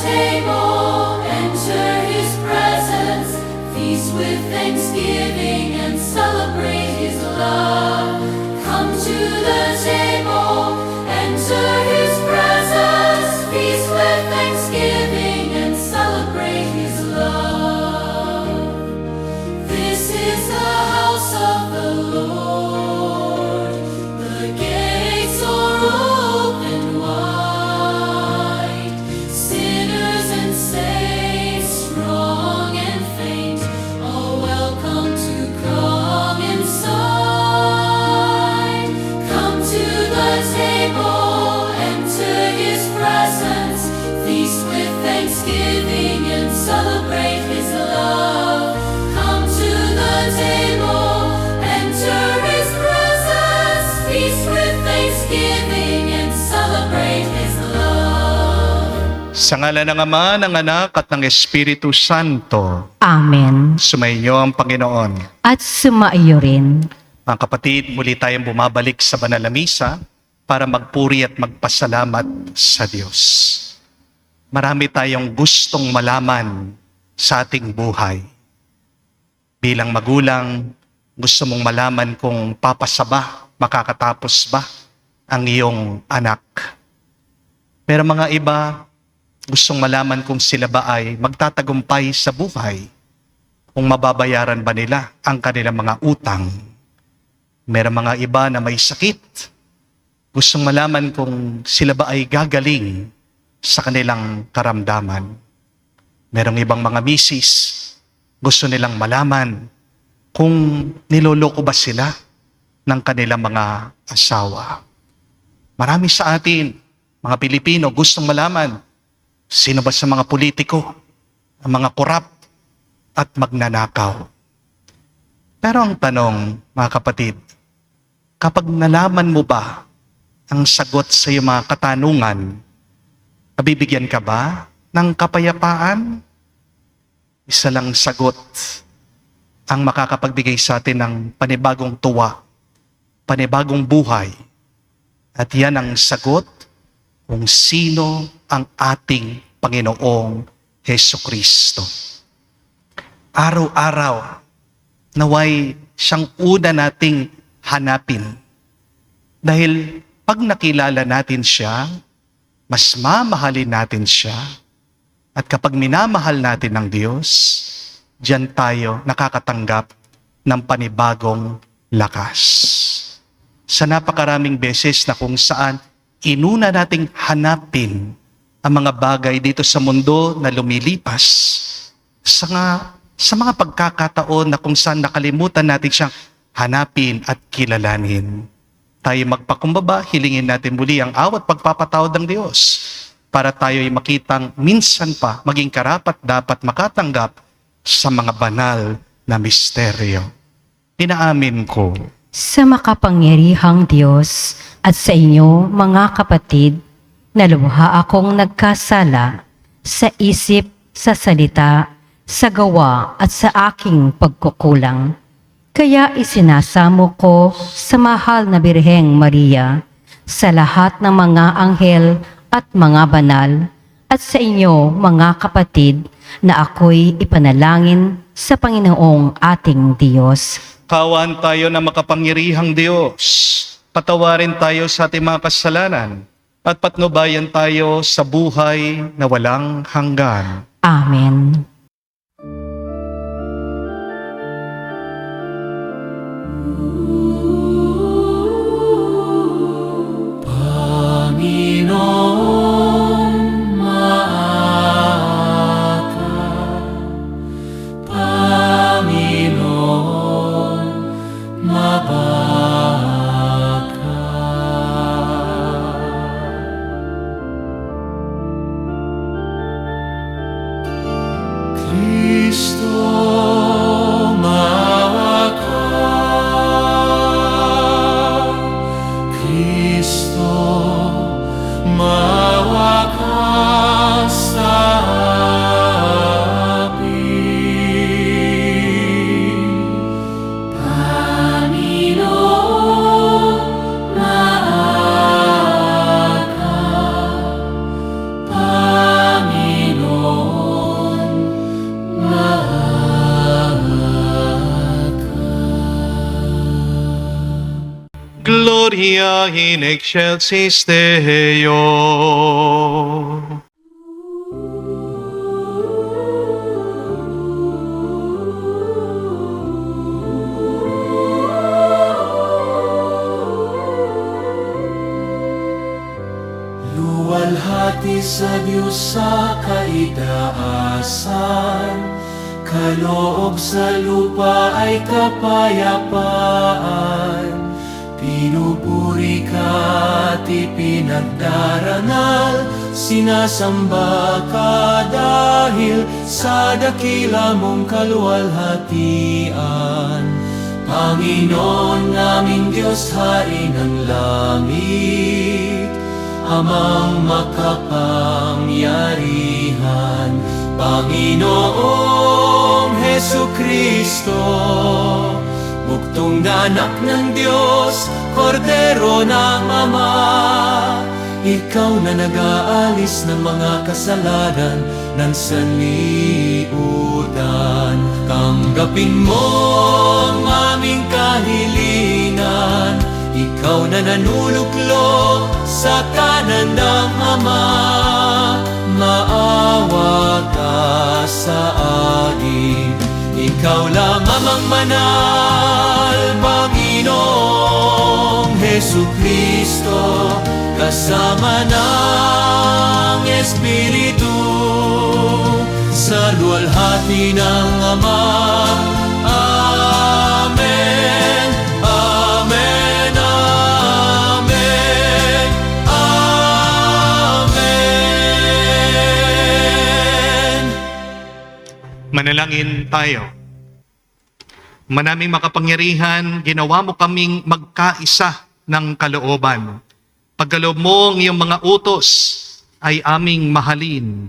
table, enter his presence, feast with thanksgiving and celebrate his love. Come to the table, enter his presence, feast with thanksgiving and celebrate his love. This is the house of the Lord, the gates are open wide. Sinners and saints, strong and faint, are welcome to come inside. Come to the table, enter his presence, feast with thanksgiving and celebrate his love. Come to the table, enter his presence, feast with thanksgiving and celebrate his love. Sa ngalan ng Ama, ng Anak, at ng Espiritu Santo, Amen. sumainyo ang Panginoon. At sumaiyo rin. Mga kapatid, muli tayong bumabalik sa banal na misa para magpuri at magpasalamat sa Diyos. Marami tayong gustong malaman sa ating buhay. Bilang magulang, gusto mong malaman kung papasa ba, makakatapos ba ang iyong anak. Pero mga iba, gustong malaman kung sila ba ay magtatagumpay sa buhay, kung mababayaran ba nila ang kanilang mga utang. Meron mga iba na may sakit, gustong malaman kung sila ba ay gagaling sa kanilang karamdaman. Merong ibang mga misis, gusto nilang malaman kung niloloko ba sila ng kanilang mga asawa. Marami sa atin, mga Pilipino, gustong malaman sino ba sa mga politiko, ang mga korap at magnanakaw. Pero ang tanong, mga kapatid, kapag nalaman mo ba ang sagot sa iyong mga katanungan, nabibigyan ka ba ng kapayapaan? Isa lang sagot ang makakapagbigay sa atin ng panibagong tuwa, panibagong buhay. At yan ang sagot kung sino ang ating Panginoong Hesukristo. Araw-araw, naway siyang una nating hanapin. Dahil pag nakilala natin siya, mas mamahalin natin siya. At kapag minamahal natin ng Diyos, diyan tayo nakakatanggap ng panibagong lakas. Sa napakaraming beses na kung saan inuna nating hanapin ang mga bagay dito sa mundo na lumilipas, sa mga pagkakataon na kung saan nakalimutan natin siyang hanapin at kilalanin. Tayo magpakumbaba, hilingin natin muli ang awat pagpapatawad ng Diyos para tayo'y makitang minsan pa maging karapat dapat makatanggap sa mga banal na misteryo. Inaamin ko. Sa makapangyarihang Diyos at sa inyo, mga kapatid, na lubha akong nagkasala sa isip, sa salita, sa gawa at sa aking pagkukulang. Kaya isinasamo ko sa mahal na Birheng Maria, sa lahat ng mga anghel at mga banal, at sa inyo, mga kapatid, na ako'y ipanalangin sa Panginoong ating Diyos. Kawan tayo na makapangyarihang Diyos. Patawarin tayo sa ating mga kasalanan at patnubayan tayo sa buhay na walang hanggan. Amen. Panginoon, maawa. Panginoon, mabaka. Gloria in excelsis Deo. Luwalhati sa Diyos sa kaitaasan, kaloob sa lupa ay kapayapaan. Pinupuri ka at ipinagdarangal, sinasamba ka dahil sa dakila mong kaluwalhatian. Panginoon naming Diyos, Hari ng langit, Amang makapangyarihan, Panginoong Hesukristo, buktong na anak ng Diyos, Kordero ng Ama. Ikaw na nag-aalis ng mga kasalanan ng sanlibutan. Tanggapin mo ang aming kahilingan, ikaw na nanuluklok sa kanan ng Ama. Maawa ka sa akin, ikaw lang amang manal, Panginoong Hesukristo, kasama ng Espiritu, sa luwalhati ng Ama. Amen. Amen. Amen. Amen. Manalangin tayo. Manaming makapangyarihan, ginawa mo kaming magkaisa ng kalooban. Pagkaloob mo ang iyong mga utos ay aming mahalin.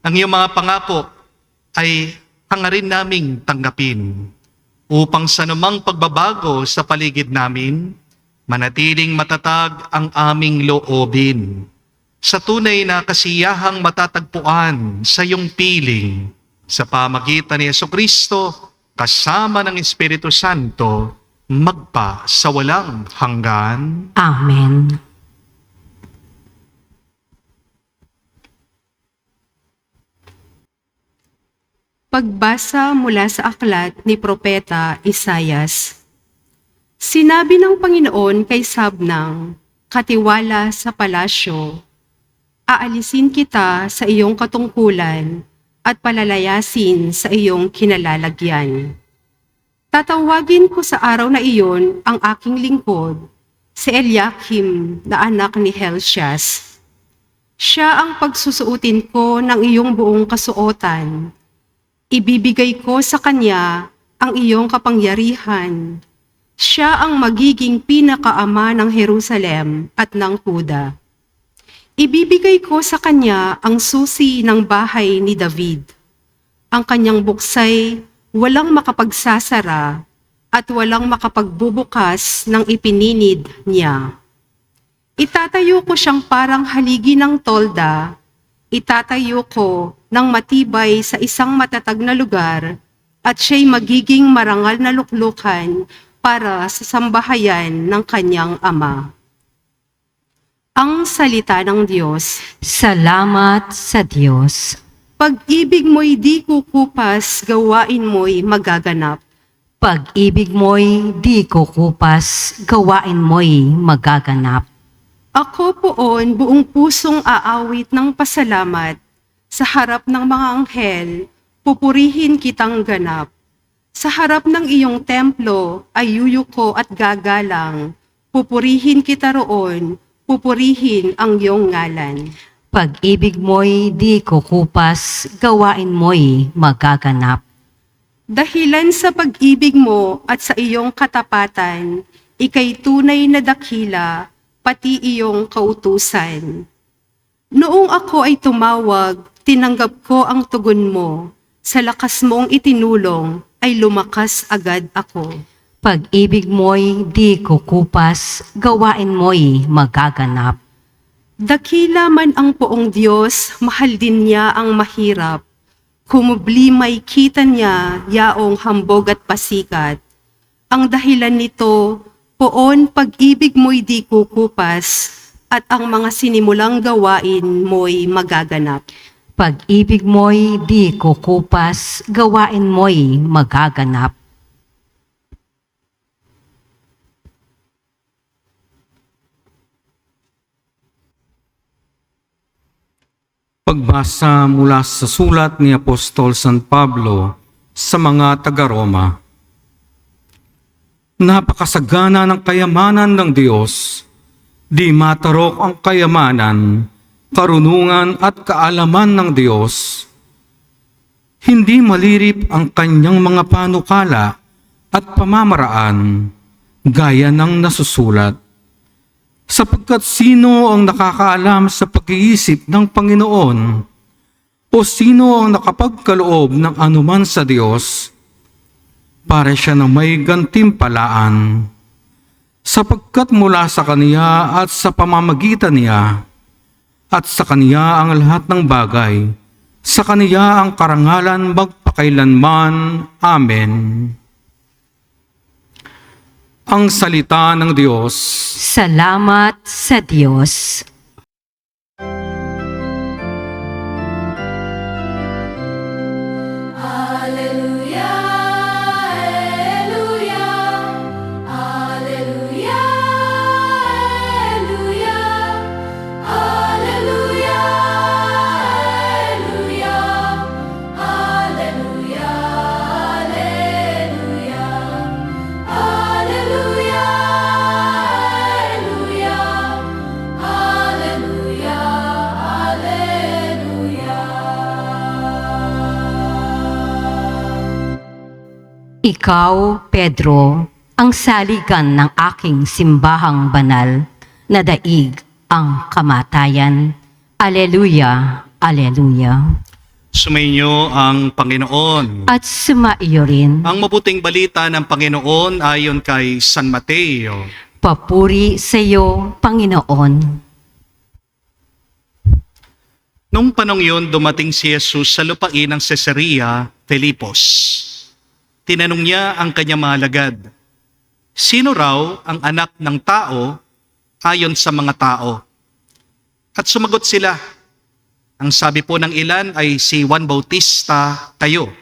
Ang iyong mga pangako ay hangarin naming tanggapin, upang sa anumang pagbabago sa paligid namin, manatiling matatag ang aming loobin. Sa tunay na kasiyahang matatagpuan sa iyong piling, sa pamagitan ni Jesucristo, kasama ng Espiritu Santo, magpa sa walang hanggan. Amen. Pagbasa mula sa aklat ni Propeta Isayas. Sinabi ng Panginoon kay Sabnang, katiwala sa palasyo, aalisin kita sa iyong katungkulan at palalayasin sa iyong kinalalagyan. Tatawagin ko sa araw na iyon ang aking lingkod, si Eliakim na anak ni Helcias. Siya ang pagsusuotin ko ng iyong buong kasuotan. Ibibigay ko sa kanya ang iyong kapangyarihan. Siya ang magiging pinakaama ng Jerusalem at ng Huda. Ibibigay ko sa kanya ang susi ng bahay ni David. Ang kanyang buksay walang makapagsasara at walang makapagbubukas ng ipininid niya. Itatayo ko siyang parang haligi ng tolda. Itatayo ko ng matibay sa isang matatag na lugar at siya'y magiging marangal na luklukan para sa sambahayan ng kanyang ama. Ang salita ng Diyos. Salamat sa Diyos. Pag-ibig mo'y di kukupas, gawain mo'y magaganap. Pag-ibig mo'y di kukupas, gawain mo'y magaganap. Ako poon buong pusong aawit ng pasalamat. Sa harap ng mga anghel, pupurihin kitang ganap. Sa harap ng iyong templo ay yuyuko at gagalang. Pupurihin kita roon, pupurihin ang iyong ngalan. Pag-ibig mo'y di kukupas, gawain mo'y magaganap. Dahilan sa pag-ibig mo at sa iyong katapatan, ika'y tunay na dakila, pati iyong kautusan. Noong ako ay tumawag, tinanggap ko ang tugon mo. Sa lakas mong itinulong, ay lumakas agad ako. Pag-ibig mo'y di kukupas, gawain mo'y magaganap. Dakila man ang poong Diyos, mahal din niya ang mahirap. Kumubli may kita niya, yaong hambog at pasikat. Ang dahilan nito, Poon pag-ibig mo'y di kukupas, at ang mga sinimulang gawain mo'y magaganap. Pag-ibig mo'y di kukupas, gawain mo'y magaganap. Pagbasa mula sa sulat ni Apostol San Pablo sa mga taga-Roma. Napakasagana ng kayamanan ng Diyos, di matarok ang kayamanan, karunungan at kaalaman ng Diyos. Hindi malirip ang kanyang mga panukala at pamamaraan, gaya ng nasusulat. Sapagkat sino ang nakakaalam sa pag-iisip ng Panginoon o sino ang nakapagkaloob ng anuman sa Diyos para siya na may gantimpalaan. Sapagkat mula sa Kaniya at sa pamamagitan niya at sa Kaniya ang lahat ng bagay, sa Kaniya ang karangalan magpakailanman. Amen. Ang salita ng Diyos. Salamat sa Diyos. Ikaw, Pedro, ang saligan ng aking simbahang banal, na daig ang kamatayan. Aleluya, aleluya. Sumainyo ang Panginoon. At sumaiyo rin, Ang mabuting balita ng Panginoon ayon kay San Mateo. papuri sa iyo, Panginoon. Nung panong yun, dumating si Jesus sa lupain ng Caesarea Filipos. Tinanong niya ang kanyang mga alagad, sino raw ang anak ng tao ayon sa mga tao? At sumagot sila, ang sabi po ng ilan ay si Juan Bautista kayo.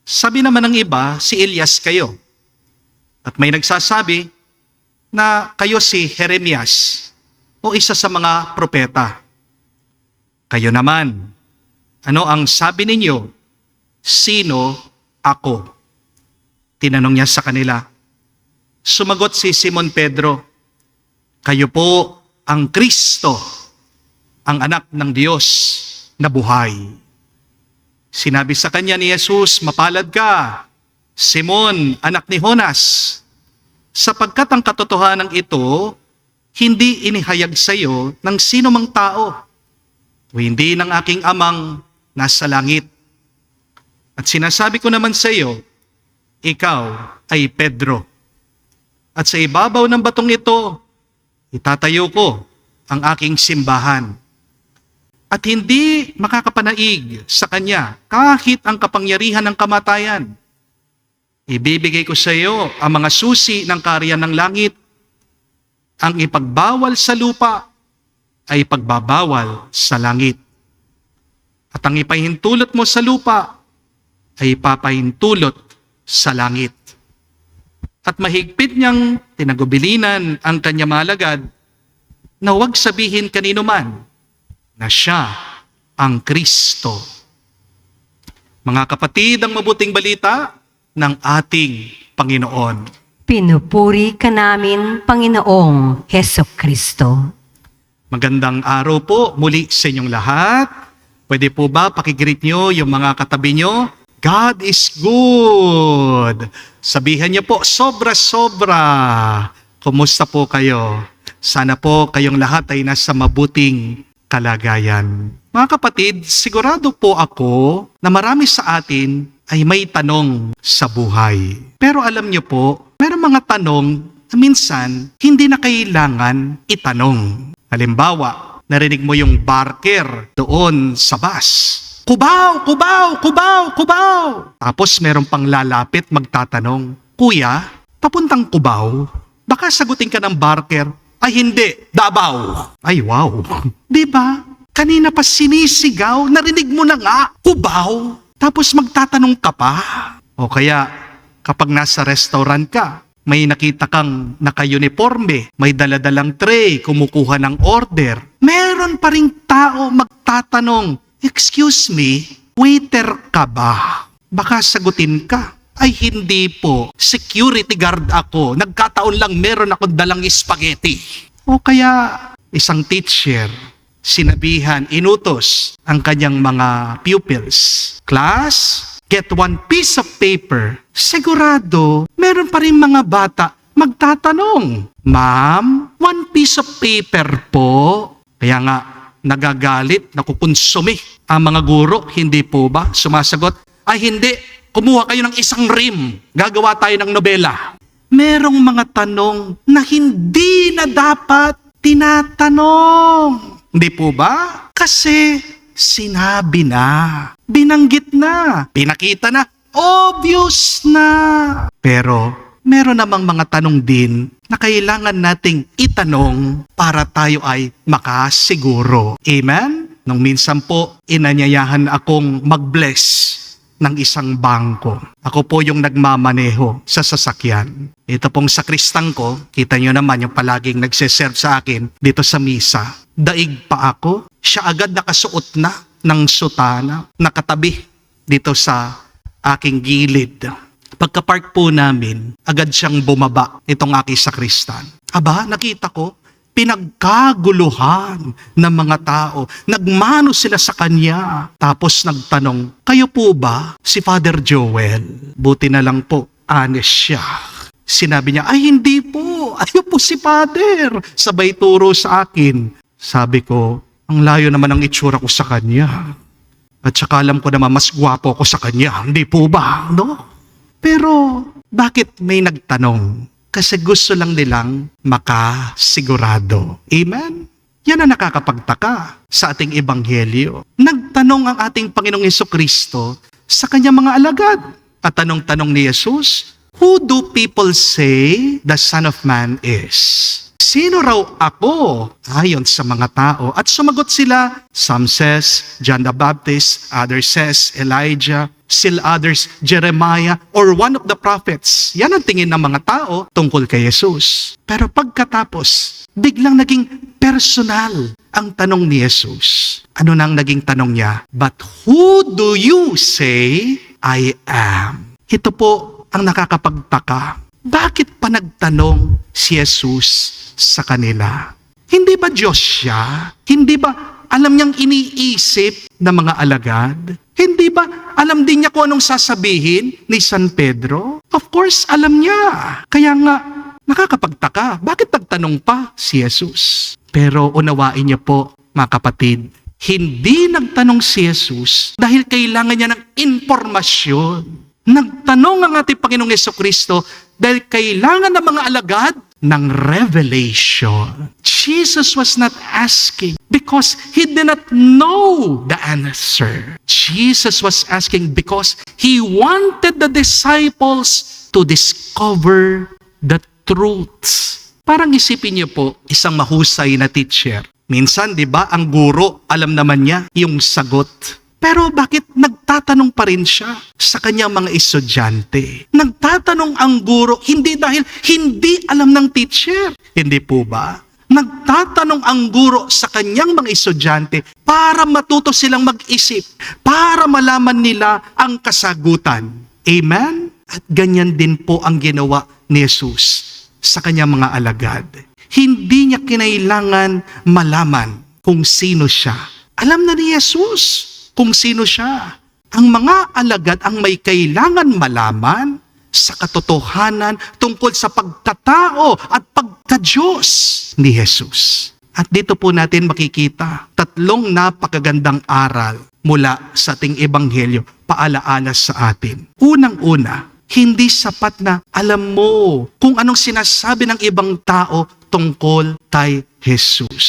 Sabi naman ng iba, si Elias kayo. At may nagsasabi na kayo si Jeremias o isa sa mga propeta. Kayo naman, ano ang sabi ninyo? Sino ako? Tinanong niya sa kanila. Sumagot si Simon Pedro, kayo po ang Kristo, ang anak ng Diyos na buhay. Sinabi sa kanya ni Jesus, mapalad ka, Simon, anak ni Jonas, sapagkat ang katotohanan ito, hindi inihayag sa iyo ng sino mang tao, o hindi ng aking amang nasa langit. At sinasabi ko naman sa iyo, ikaw ay Pedro. At sa ibabaw ng batong ito, itatayo ko ang aking simbahan. At hindi makakapanaig sa kanya kahit ang kapangyarihan ng kamatayan. Ibibigay ko sa iyo ang mga susi ng kaharian ng langit. Ang ipagbawal sa lupa ay pagbabawal sa langit. At ang ipahintulot mo sa lupa ay ipapahintulot sa langit. At mahigpit niyang tinagubilinan ang kanyang mga alagad na huwag sabihin kanino man na siya ang Kristo. Mga kapatid, ang mabuting balita ng ating Panginoon. Pinupuri ka namin, Panginoong Hesukristo. Magandang araw po muli sa inyong lahat. Pwede po ba pakigreet nyo yung mga katabi nyo? God is good. Sabihan niyo po, sobra-sobra. Kumusta po kayo? Sana po kayong lahat ay nasa mabuting kalagayan. Mga kapatid, sigurado po ako na marami sa atin ay may tanong sa buhay. Pero alam niyo po, mayroong mga tanong na minsan hindi na kailangan itanong. Halimbawa, narinig mo yung barker doon sa bus. Kubaw, kubaw, kubaw, kubaw. Tapos meron pang lalapit magtatanong, Kuya, papuntang Kubaw? Baka sagutin ka ng barker, ay hindi, Davao. Ay wow. Di ba? Kanina pa sinisigaw, narinig mo na nga, Cubao. Tapos magtatanong ka pa. O kaya, kapag nasa restaurant ka, may nakita kang naka-uniforme, may daladalang tray, kumukuha ng order. Meron pa ring tao magtatanong, excuse me, waiter ka ba? Baka sagutin ka, ay hindi po, security guard ako, nagkataon lang meron akong dalang spaghetti. O kaya, isang teacher, sinabihan, inutos ang kanyang mga pupils, class, get one piece of paper. Sigurado, meron pa rin mga bata magtatanong, ma'am, one piece of paper po. Kaya nga, nagagalit, nakukonsumi ang mga guro, hindi po ba? Sumasagot, ay hindi, kumuha kayo ng isang rim, gagawa tayo ng nobela. Merong mga tanong na hindi na dapat tinatanong. Hindi po ba? Kasi sinabi na, binanggit na, pinakita na, obvious na. Pero meron namang mga tanong din na kailangan nating itanong para tayo ay makasiguro. Amen? Nung minsan po, inanyayahan akong mag-bless ng isang bangko. Ako po yung nagmamaneho sa sasakyan. Ito pong sakristang ko, kita nyo naman yung palaging nagsiserve sa akin dito sa misa. Daig pa ako, siya agad nakasuot na ng sutana, nakatabi dito sa aking gilid. Pagka-park po namin, agad siyang bumaba itong aking sakristan. Aba, nakita ko, pinagkaguluhan ng mga tao. Nagmano sila sa kanya. Tapos nagtanong, kayo po ba si Father Joel? Buti na lang po, honest siya. Sinabi niya, ay hindi po. Ayaw po si Father. Sabay turo sa akin. Sabi ko, ang layo naman ang itsura ko sa kanya. At saka alam ko naman mas gwapo ko sa kanya. Hindi po ba? No? Pero bakit may nagtanong? Kasi gusto lang nilang makasigurado. Amen? Yan ang nakakapagtaka sa ating ebanghelyo. Nagtanong ang ating Panginoong Jesucristo sa kanyang mga alagad. At tanong-tanong ni Jesus, who do people say the Son of Man is? Sino raw ako ayon sa mga tao? At sumagot sila, some says John the Baptist, others says Elijah, still others Jeremiah, or one of the prophets. Yan ang tingin ng mga tao tungkol kay Jesus. Pero pagkatapos, biglang naging personal ang tanong ni Jesus. Ano nang naging tanong niya? But who do you say I am? Ito po ang nakakapagtaka. Bakit pa nagtanong si Jesus sa kanila? Hindi ba Diyos siya? Hindi ba alam niyang iniisip ng mga alagad? Hindi ba alam din niya kung anong sasabihin ni San Pedro? Of course, alam niya. Kaya nga, nakakapagtaka. Bakit nagtanong pa si Jesus? Pero unawain niyo po, mga kapatid, hindi nagtanong si Jesus dahil kailangan niya ng impormasyon. Nagtanong ang ating Panginoong Jesucristo dahil kailangan ng mga alagad ng revelation. Jesus was not asking because he did not know the answer. Jesus was asking because he wanted the disciples to discover the truth. Parang isipin niyo po, isang mahusay na teacher. Minsan, di ba, ang guro, alam naman niya yung sagot. Pero bakit nagtatanong pa rin siya sa kanyang mga estudyante? Nagtatanong ang guro, hindi dahil hindi alam ng teacher. Hindi po ba? Nagtatanong ang guro sa kanyang mga estudyante para matuto silang mag-isip, para malaman nila ang kasagutan. Amen? At ganyan din po ang ginawa ni Jesus sa kanyang mga alagad. Hindi niya kinailangan malaman kung sino siya. Alam na ni Jesus kung sino siya. Ang mga alagad ang may kailangan malaman sa katotohanan tungkol sa pagkatao at pagka-Diyos ni Jesus. At dito po natin makikita tatlong napakagandang aral mula sa ating ebanghelyo, paalaala sa atin. Unang-una, hindi sapat na alam mo kung anong sinasabi ng ibang tao tungkol kay Jesus.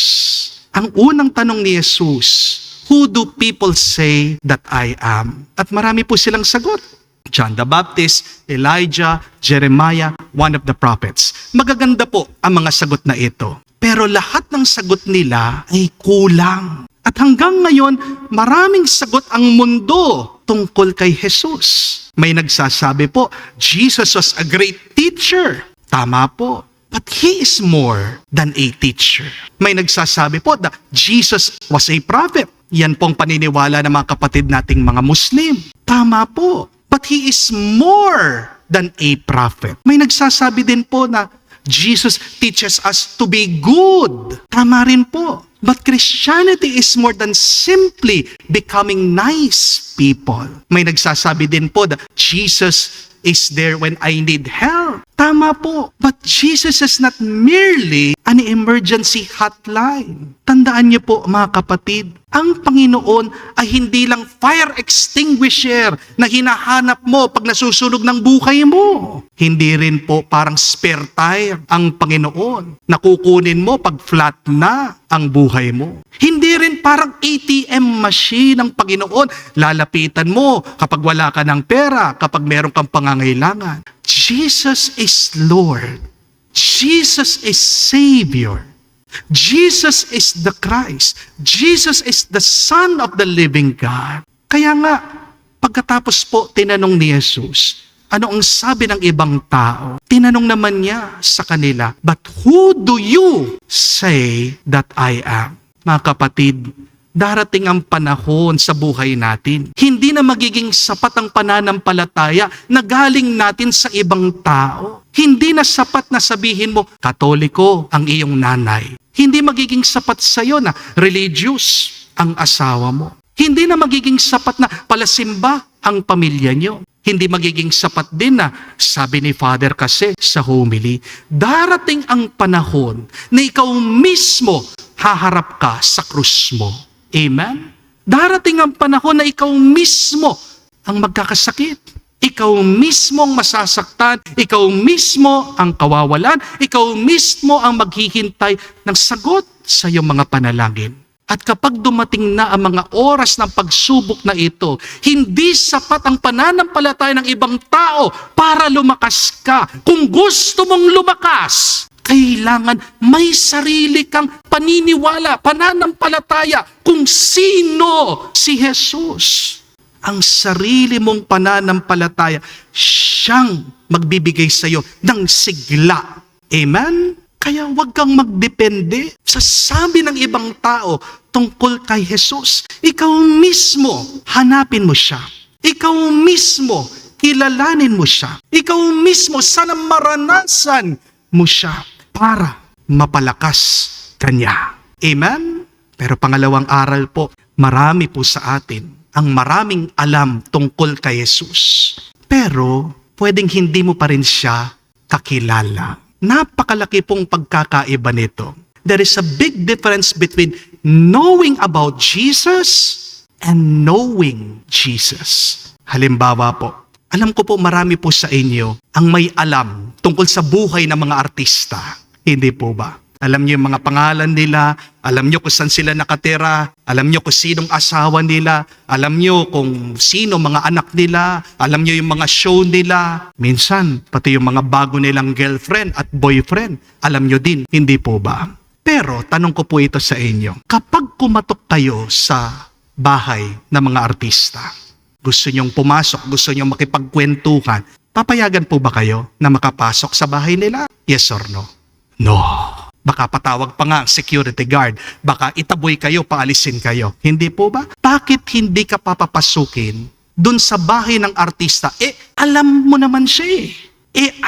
Ang unang tanong ni Jesus, who do people say that I am? At marami po silang sagot. John the Baptist, Elijah, Jeremiah, one of the prophets. Magaganda po ang mga sagot na ito. Pero lahat ng sagot nila ay kulang. At hanggang ngayon, maraming sagot ang mundo tungkol kay Jesus. May nagsasabi po, Jesus was a great teacher. Tama po. But He is more than a teacher. May nagsasabi po that Jesus was a prophet. Yan pong paniniwala ng mga kapatid nating mga Muslim. Tama po. But He is more than a prophet. May nagsasabi din po na Jesus teaches us to be good. Tama rin po. But Christianity is more than simply becoming nice people. May nagsasabi din po that Jesus is there when I need help. Tama po. But Jesus is not merely an emergency hotline. Tandaan niyo po mga kapatid, ang Panginoon ay hindi lang fire extinguisher na hinahanap mo pag nasusunog ng buhay mo. Hindi rin po parang spare tire ang Panginoon na kukunin mo pag flat na ang buhay mo. Hindi rin parang ATM machine ang Panginoon. Lalapitan mo kapag wala ka ng pera, kapag meron kang pangangailangan. Jesus is Lord. Jesus is Savior. Jesus is the Christ. Jesus is the Son of the living God. Kaya nga, pagkatapos po tinanong ni Jesus, ano ang sabi ng ibang tao? Tinanong naman niya sa kanila, but who do you say that I am? Mga kapatid, darating ang panahon sa buhay natin. Hindi na magiging sapat ang pananampalataya na galing natin sa ibang tao. Hindi na sapat na sabihin mo, Katoliko ang iyong nanay. Hindi magiging sapat sa iyo na religious ang asawa mo. Hindi na magiging sapat na palasimba ang pamilya niyo. Hindi magiging sapat din na, sabi ni Father kasi sa homily, darating ang panahon na ikaw mismo haharap ka sa krus mo. Amen? Darating ang panahon na ikaw mismo ang magkakasakit. Ikaw mismo ang masasaktan, ikaw mismo ang kawawalan, ikaw mismo ang maghihintay ng sagot sa iyong mga panalangin. At kapag dumating na ang mga oras ng pagsubok na ito, hindi sapat ang pananampalataya ng ibang tao para lumakas ka. Kung gusto mong lumakas, kailangan may sarili kang paniniwala, pananampalataya kung sino si Jesus. Ang sarili mong pananampalataya, siyang magbibigay sa iyo ng sigla. Amen? Kaya huwag kang magdepende sa sabi ng ibang tao tungkol kay Jesus. Ikaw mismo, hanapin mo siya. Ikaw mismo, kilalanin mo siya. Ikaw mismo, sana maranasan mo siya para mapalakas kanya. Amen? Pero pangalawang aral po, marami po sa atin ang maraming alam tungkol kay Jesus. Pero, pwedeng hindi mo pa rin siya kakilala. Napakalaki pong pagkakaiba nito. There is a big difference between knowing about Jesus and knowing Jesus. Halimbawa po, alam ko po marami po sa inyo ang may alam tungkol sa buhay ng mga artista. Hindi po ba? Alam niyo yung mga pangalan nila, alam niyo kung saan sila nakatira, alam niyo kung sinong asawa nila, alam niyo kung sino mga anak nila, alam niyo yung mga show nila. Minsan, pati yung mga bago nilang girlfriend at boyfriend, alam niyo din, hindi po ba? Pero, tanong ko po ito sa inyo, kapag kumatok kayo sa bahay ng mga artista, gusto niyong pumasok, gusto niyong makipagkwentuhan, papayagan po ba kayo na makapasok sa bahay nila? Yes or no? No. Baka patawag pa nga ang security guard. Baka itaboy kayo, paalisin kayo. Hindi po ba? Bakit hindi ka papapasukin dun sa bahay ng artista? Alam mo naman siya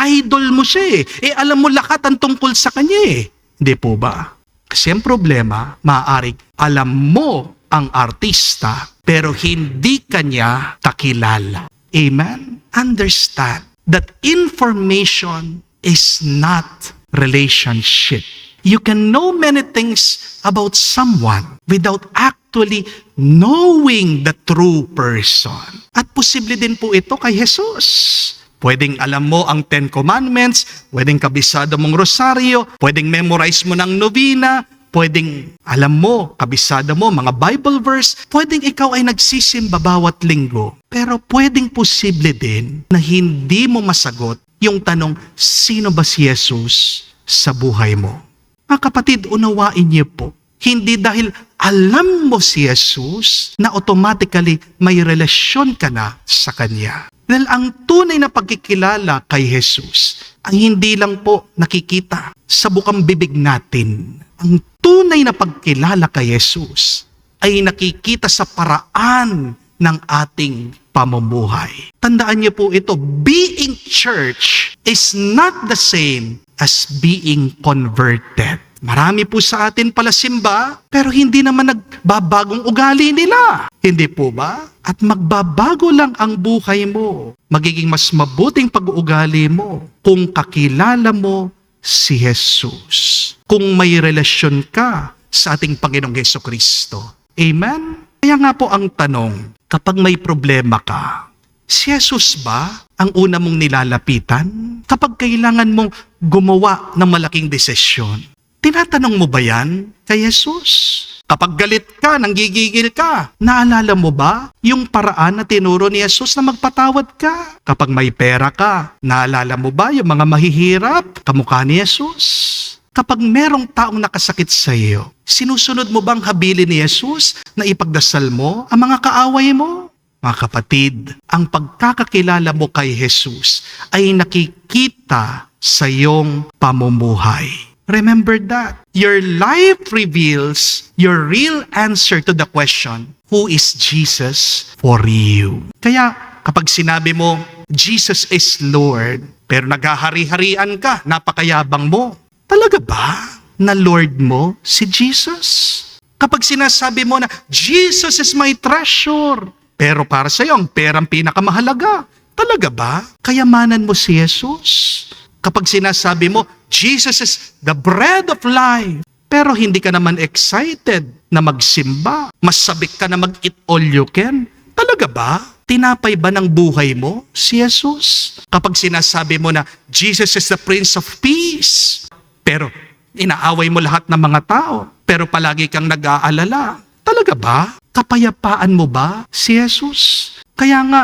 idol mo siya alam mo lahat ang tungkol sa kanya Hindi po ba? Kasi ang problema, maaaring alam mo ang artista, pero hindi kanya kakilala. Amen? Understand that information is not relationship. You can know many things about someone without actually knowing the true person. At posible din po ito kay Jesus. Pwedeng alam mo ang 10 Commandments, pwedeng kabisado mong rosaryo, pwedeng memorize mo ng novena, Pwedeng, alam mo, kabisado mo, mga Bible verse, pwedeng ikaw ay nagsisimba bawat linggo. Pero pwedeng posible din na hindi mo masagot yung tanong, sino ba si Jesus sa buhay mo? Mga kapatid, unawain niyo po, hindi dahil alam mo si Jesus na automatically may relasyon ka na sa Kanya. Dahil ang tunay na pagkikilala kay Jesus ay hindi lang po nakikita sa bukang bibig natin. Ang tunay na pagkilala kay Jesus ay nakikita sa paraan ng ating pamumuhay. Tandaan niyo po ito, being church is not the same as being converted. Marami po sa atin pala simba, pero hindi naman nagbabagong ugali nila. Hindi po ba? At magbabago lang ang buhay mo. Magiging mas mabuting pag-uugali mo kung kakilala mo si Jesus. Kung may relasyon ka sa ating Panginoong Hesukristo. Amen? Kaya nga po ang tanong, kapag may problema ka, si Jesus ba ang una mong nilalapitan? Kapag kailangan mong gumawa ng malaking desisyon, tinatanong mo ba yan kay Jesus? Kapag galit ka, nanggigigil ka, naalala mo ba yung paraan na tinuro ni Jesus na magpatawad ka? Kapag may pera ka, naalala mo ba yung mga mahihirap, kamukha ni Jesus? Kapag merong taong nakasakit sa iyo, sinusunod mo bang habilin ni Jesus na ipagdasal mo ang mga kaaway mo? Mga kapatid, ang pagkakakilala mo kay Jesus ay nakikita sa iyong pamumuhay. Remember that. Your life reveals your real answer to the question, who is Jesus for you? Kaya kapag sinabi mo, Jesus is Lord, pero naghahari-harian ka, napakayabang mo, talaga ba na Lord mo si Jesus? Kapag sinasabi mo na, Jesus is my treasure, pero para sa iyo, ang perang pinakamahalaga, talaga ba? Kayamanan mo si Jesus? Kapag sinasabi mo, Jesus is the bread of life, pero hindi ka naman excited na magsimba, masabik ka na mag-eat all you can, talaga ba? Tinapay ba ng buhay mo si Jesus? Kapag sinasabi mo na, Jesus is the Prince of Peace, pero inaaway mo lahat ng mga tao, pero palagi kang nag-aalala, talaga ba? Kapayapaan mo ba si Jesus? Kaya nga,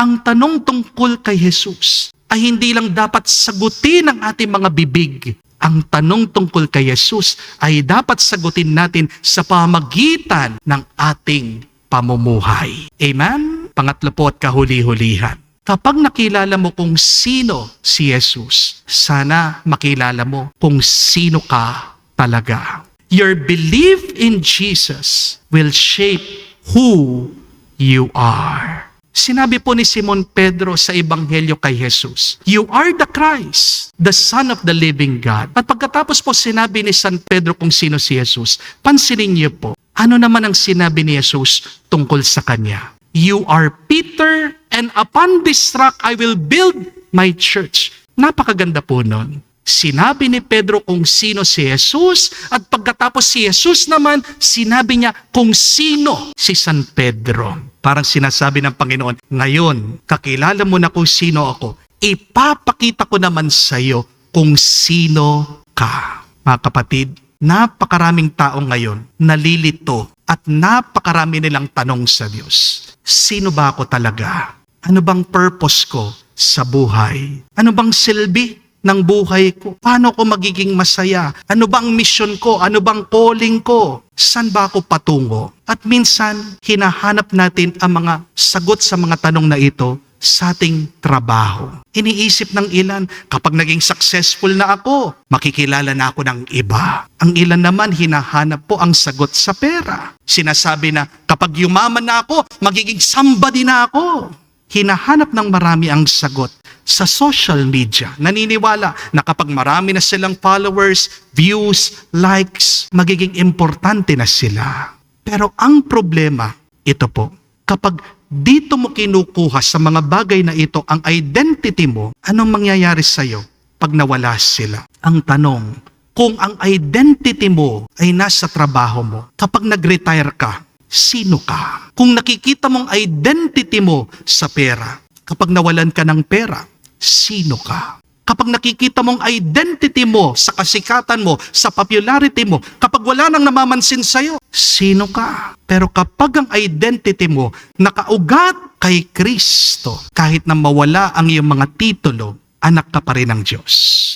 ang tanong tungkol kay Jesus ay hindi lang dapat sagutin ng ating mga bibig. Ang tanong tungkol kay Jesus ay dapat sagutin natin sa pamagitan ng ating pamumuhay. Amen? Pangatlo po at kahuli-hulihan. Kapag nakilala mo kung sino si Jesus, sana makilala mo kung sino ka talaga. Your belief in Jesus will shape who you are. Sinabi po ni Simon Pedro sa Ebanghelyo kay Jesus, you are the Christ, the Son of the living God. At pagkatapos po sinabi ni San Pedro kung sino si Jesus, pansinin niyo po, ano naman ang sinabi ni Jesus tungkol sa kanya? You are Peter, and upon this rock I will build my church. Napakaganda po nun. Sinabi ni Pedro kung sino si Jesus, at pagkatapos si Jesus naman, sinabi niya kung sino si San Pedro. Parang sinasabi ng Panginoon, ngayon, kakilala mo na kung sino ako, ipapakita ko naman sa iyo kung sino ka. Mga kapatid, napakaraming tao ngayon nalilito at napakarami nilang tanong sa Diyos. Sino ba ako talaga? Ano bang purpose ko sa buhay? Ano bang silbi ng buhay ko? Paano ko magiging masaya? Ano bang mission ko? Ano bang calling ko? Saan ba ako patungo? At minsan, hinahanap natin ang mga sagot sa mga tanong na ito sa ating trabaho. Iniisip ng ilan, kapag naging successful na ako, makikilala na ako ng iba. Ang ilan naman, hinahanap po ang sagot sa pera. Sinasabi na, kapag yumaman na ako, magiging somebody na ako. Hinahanap ng marami ang sagot sa social media. Naniniwala na kapag marami na silang followers, views, likes, magiging importante na sila. Pero ang problema, ito po, kapag dito mo kinukuha sa mga bagay na ito ang identity mo, anong mangyayari sa'yo pag nawala sila? Ang tanong, kung ang identity mo ay nasa trabaho mo, kapag nag-retire ka, sino ka? Kung nakikita mong identity mo sa pera, kapag nawalan ka ng pera, sino ka? Kapag nakikita mong identity mo sa kasikatan mo, sa popularity mo, kapag wala nang namamansin sa'yo, sino ka? Pero kapag ang identity mo nakaugat kay Kristo, kahit na mawala ang iyong mga titulo, anak ka pa rin ng Diyos.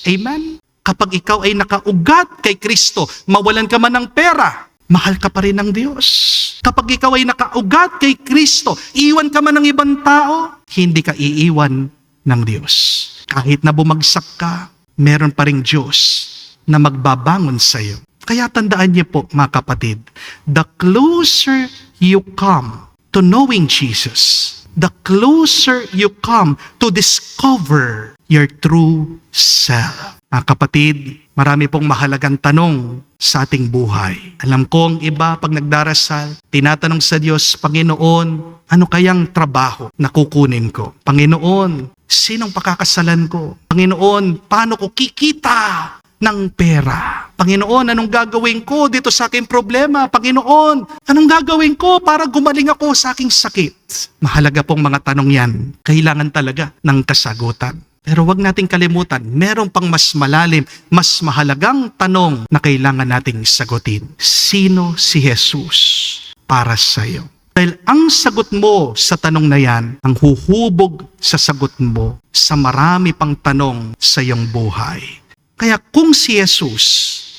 Amen? Kapag ikaw ay nakaugat kay Kristo, mawalan ka man ng pera, mahal ka pa rin ng Diyos. Kapag ikaw ay nakaugat kay Kristo, iwan ka man ng ibang tao, hindi ka iiwan ng Diyos. Kahit na bumagsak ka, meron pa ring Diyos na magbabangon sa iyo. Kaya tandaan niyo po mga kapatid, the closer you come to knowing Jesus, the closer you come to discover your true self. Mga kapatid, marami pong mahalagang tanong sa ating buhay. Alam kong iba pag nagdarasal, tinatanong sa Diyos, Panginoon, ano kayang trabaho na kukunin ko? Panginoon, sinong pakakasalan ko? Panginoon, paano ko kikita ng pera? Panginoon, anong gagawin ko dito sa aking problema? Panginoon, anong gagawin ko para gumaling ako sa aking sakit? Mahalaga pong mga tanong yan. Kailangan talaga ng kasagutan. Pero wag nating kalimutan, merong pang mas malalim, mas mahalagang tanong na kailangan nating sagutin. Sino si Jesus para sa iyo? Dahil ang sagot mo sa tanong na yan, ang huhubog sa sagot mo sa marami pang tanong sa iyong buhay. Kaya kung si Jesus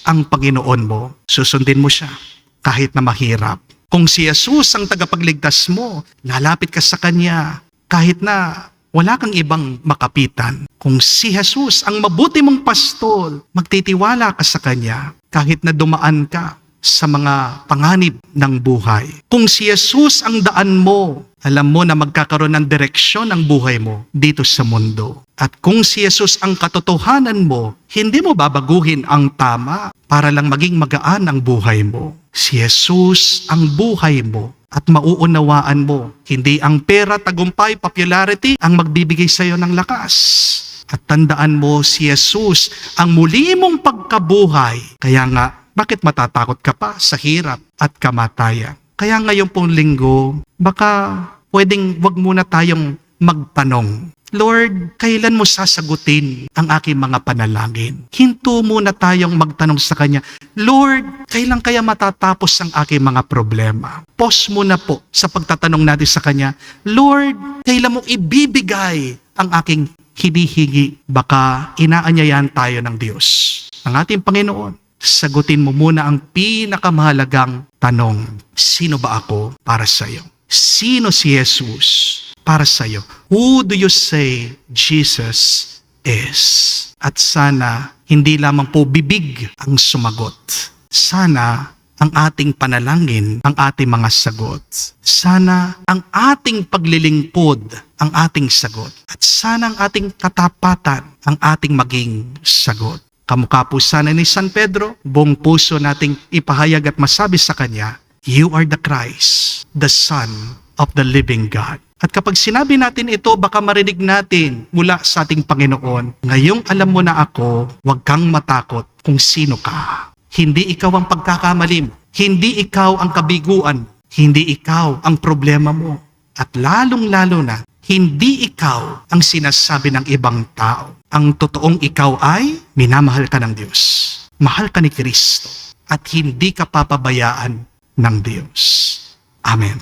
ang Panginoon mo, susundin mo siya kahit na mahirap. Kung si Jesus ang tagapagligtas mo, lalapit ka sa Kanya kahit na wala kang ibang makapitan. Kung si Jesus ang mabuti mong pastol, magtitiwala ka sa Kanya kahit na dumaan ka sa mga panganib ng buhay. Kung si Jesus ang daan mo, alam mo na magkakaroon ng direksyon ang buhay mo dito sa mundo. At kung si Jesus ang katotohanan mo, hindi mo babaguhin ang tama para lang maging magaan ang buhay mo. Si Jesus ang buhay mo. At mauunawaan mo, hindi ang pera, tagumpay, popularity ang magbibigay sa iyo ng lakas. At tandaan mo, si Jesus ang muli mong pagkabuhay. Kaya nga, bakit matatakot ka pa sa hirap at kamatayan? Kaya ngayon pong linggo, baka pwedeng wag muna tayong magtanong, Lord, kailan mo sasagutin ang aking mga panalangin? Hinto muna tayong magtanong sa Kanya, Lord, kailan kaya matatapos ang aking mga problema? Pause muna po sa pagtatanong natin sa Kanya, Lord, kailan mo ibibigay ang aking hinihingi? Baka inaanyayahan tayo ng Diyos. Ang ating Panginoon, sagutin mo muna ang pinakamahalagang tanong, sino ba ako para sa iyo? Sino si Jesus para sa iyo? Who do you say Jesus is? At sana, hindi lamang po bibig ang sumagot. Sana, ang ating panalangin, ang ating mga sagot. Sana, ang ating paglilingkod, ang ating sagot. At sana, ang ating katapatan, ang ating maging sagot. Kamukha po sana ni San Pedro, buong puso nating ipahayag at masabi sa Kanya, You are the Christ, the Son of the living God. At kapag sinabi natin ito, baka marinig natin mula sa ating Panginoon, ngayong alam mo na ako, huwag kang matakot kung sino ka. Hindi ikaw ang pagkakamalim, hindi ikaw ang kabiguan, hindi ikaw ang problema mo. At lalong-lalo na, hindi ikaw ang sinasabi ng ibang tao. Ang totoong ikaw ay minamahal ka ng Diyos. Mahal ka ni Kristo at hindi ka papabayaan ng Diyos. Amen.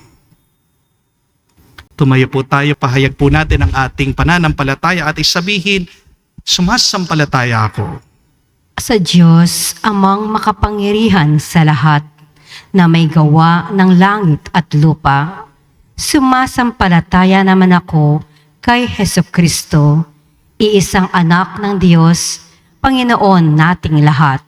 Tumayo po tayo, pahayag po natin ang ating pananampalataya at isabihin, sumasampalataya ako Sa Diyos, amang makapangyarihan sa lahat, na may gawa ng langit at lupa, sumasampalataya naman ako kay Hesukristo, iisang anak ng Diyos, Panginoon nating lahat.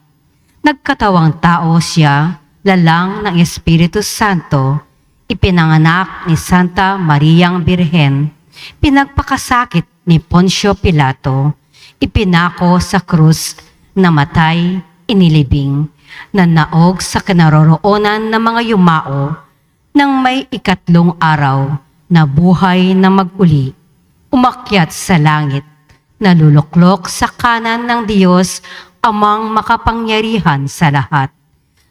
Nagkatawang tao siya, lalang ng Espiritu Santo, ipinanganak ni Santa Mariang Birhen, pinagpakasakit ni Poncio Pilato, ipinako sa krus, namatay, inilibing, nanaog sa kinaroroonan ng mga yumao, nang may ikatlong araw na buhay na mag-uli, umakyat sa langit, naluluklok sa kanan ng Diyos, amang makapangyarihan sa lahat.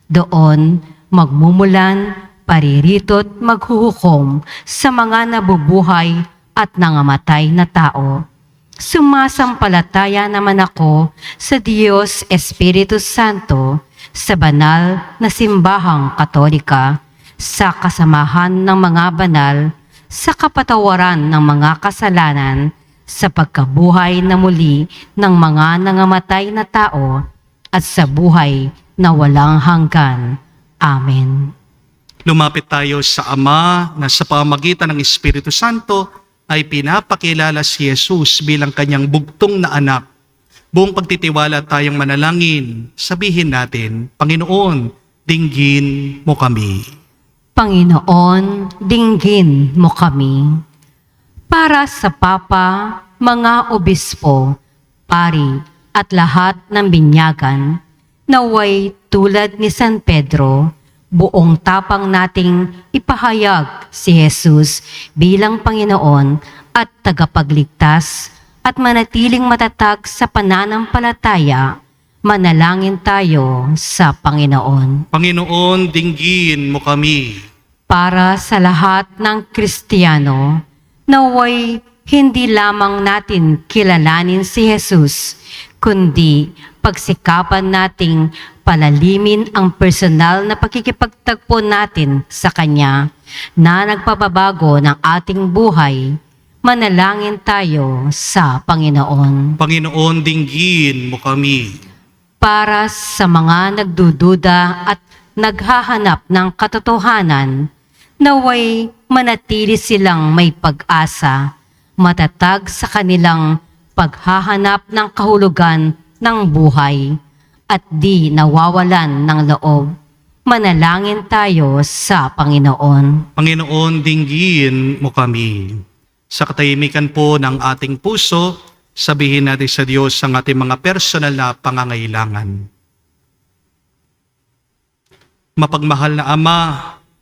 Doon magmumulan, paririto't maghuhukom sa mga nabubuhay at nangamatay na tao. Sumasampalataya naman ako sa Diyos Espiritu Santo, sa banal na simbahang Katolika, sa kasamahan ng mga banal, sa kapatawaran ng mga kasalanan, sa pagkabuhay na muli ng mga nangamatay na tao, at sa buhay na walang hanggan. Amen. Lumapit tayo sa Ama na sa pamamagitan ng Espiritu Santo ay pinapakilala si Jesus bilang kanyang bugtong na anak. Buong pagtitiwala tayong manalangin, sabihin natin, Panginoon, dinggin mo kami. Panginoon, dinggin mo kami. Para sa Papa, mga obispo, pari at lahat ng binyagan, naway tulad ni San Pedro, buong tapang nating ipahayag si Jesus bilang Panginoon at tagapagligtas at manatiling matatag sa pananampalataya. Manalangin tayo sa Panginoon. Panginoon, dinggin mo kami. Para sa lahat ng Kristiyano, naway hindi lamang natin kilalanin si Jesus, kundi pagsikapan nating palalimin ang personal na pakikipagtagpo natin sa Kanya na nagpapabago ng ating buhay. Manalangin tayo sa Panginoon. Panginoon, dinggin mo kami. Para sa mga nagdududa at naghahanap ng katotohanan, naway manatili silang may pag-asa, matatag sa kanilang paghahanap ng kahulugan ng buhay, at di nawawalan ng loob. Manalangin tayo sa Panginoon. Panginoon, dinggin mo kami. Sa katahimikan po ng ating puso, sabihin natin sa Diyos ang ating mga personal na pangangailangan. Mapagmahal na Ama,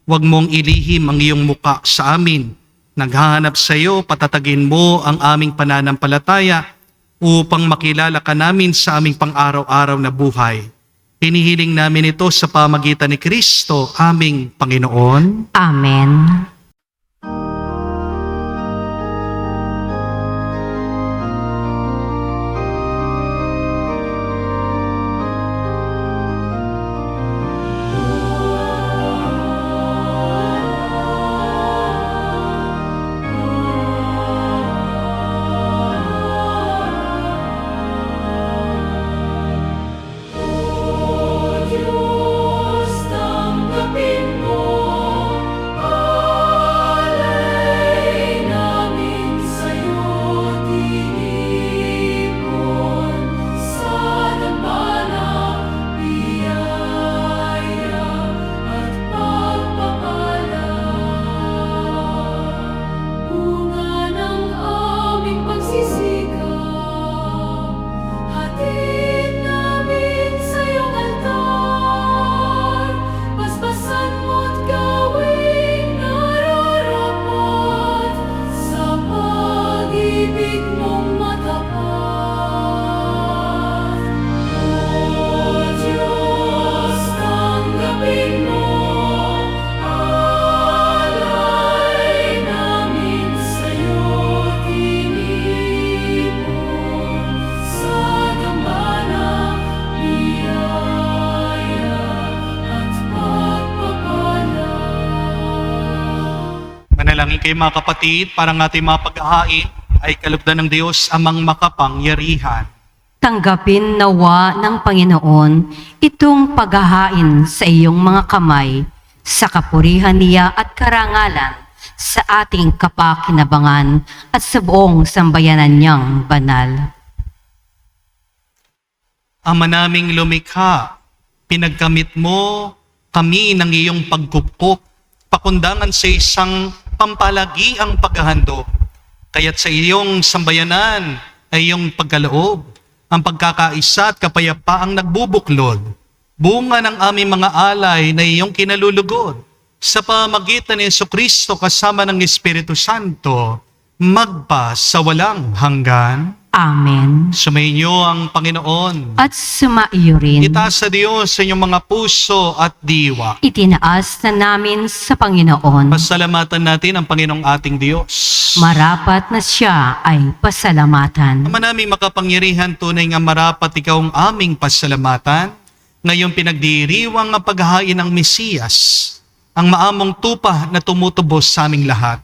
huwag mong ilihim ang iyong muka sa amin. Naghahanap sa iyo, patatagin mo ang aming pananampalataya upang makilala ka namin sa aming pang-araw-araw na buhay. Hinihiling namin ito sa pamagitan ni Kristo, aming Panginoon. Amen. Diyos, tanggapin mo, alay namin sa'yo tinipon, sa dambana, biyaya at pagpapala. Bunga ng aming pagsisikap, hatid namin sa iyong altar. Basbasan mo't gawing nararapat sa pag-ibig mong matapat. O Diyos, tanggapin mo, alay namin sa'yo tinipon, sa dambana, biyaya at pagpapala. Manalangin kayo mga kapatid, para ang ating mga paghahain ay kalugdan ng Diyos amang makapangyarihan. Tanggapin nawa ng Panginoon itong paghahain sa iyong mga kamay, sa kapurihan niya at karangalan, sa ating kapakinabangan at sa buong sambayanan niyang banal. Ama naming lumikha, pinagkamit mo kami ng iyong pagkupkop, pakundangan sa isang pampalagiang paghahandog. Kaya't sa iyong sambayanan ay iyong pagkaloob, ang pagkakaisa at kapayapaang nagbubuklod, bunga ng aming mga alay na iyong kinalulugod, sa pamagitan ni Jesucristo kasama ng Espiritu Santo, magpa sa walang hanggan. Amen. Sumainyo ang Panginoon. At sumaiyo rin. Itaas sa Diyos sa inyong mga puso at diwa. Itinaas na namin sa Panginoon. Pasalamatan natin ang Panginoong ating Diyos. Marapat na siya ay pasalamatan. Ama naming makapangyarihan, tunay nga marapat ikaw ang aming pasalamatan. Ngayong pinagdiriwang ang paghahain ng Mesiyas, ang maamong tupa na tumutubos sa aming lahat.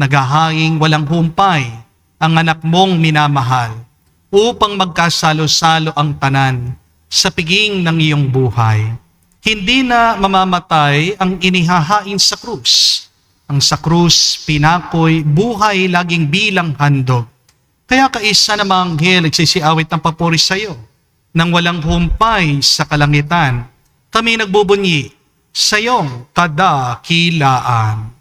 Naghahaing walang humpay ang anak mong minamahal upang magkasalo-salo ang tanan sa piging ng iyong buhay. Hindi na mamamatay ang inihahain sa krus. Ang sa krus, pinakoy, buhay laging bilang handog. Kaya kaisa na mga anghel nagsisiawit ng papuri sa iyo. Nang walang humpay sa kalangitan, kami nagbubunyi sa iyong kadakilaan.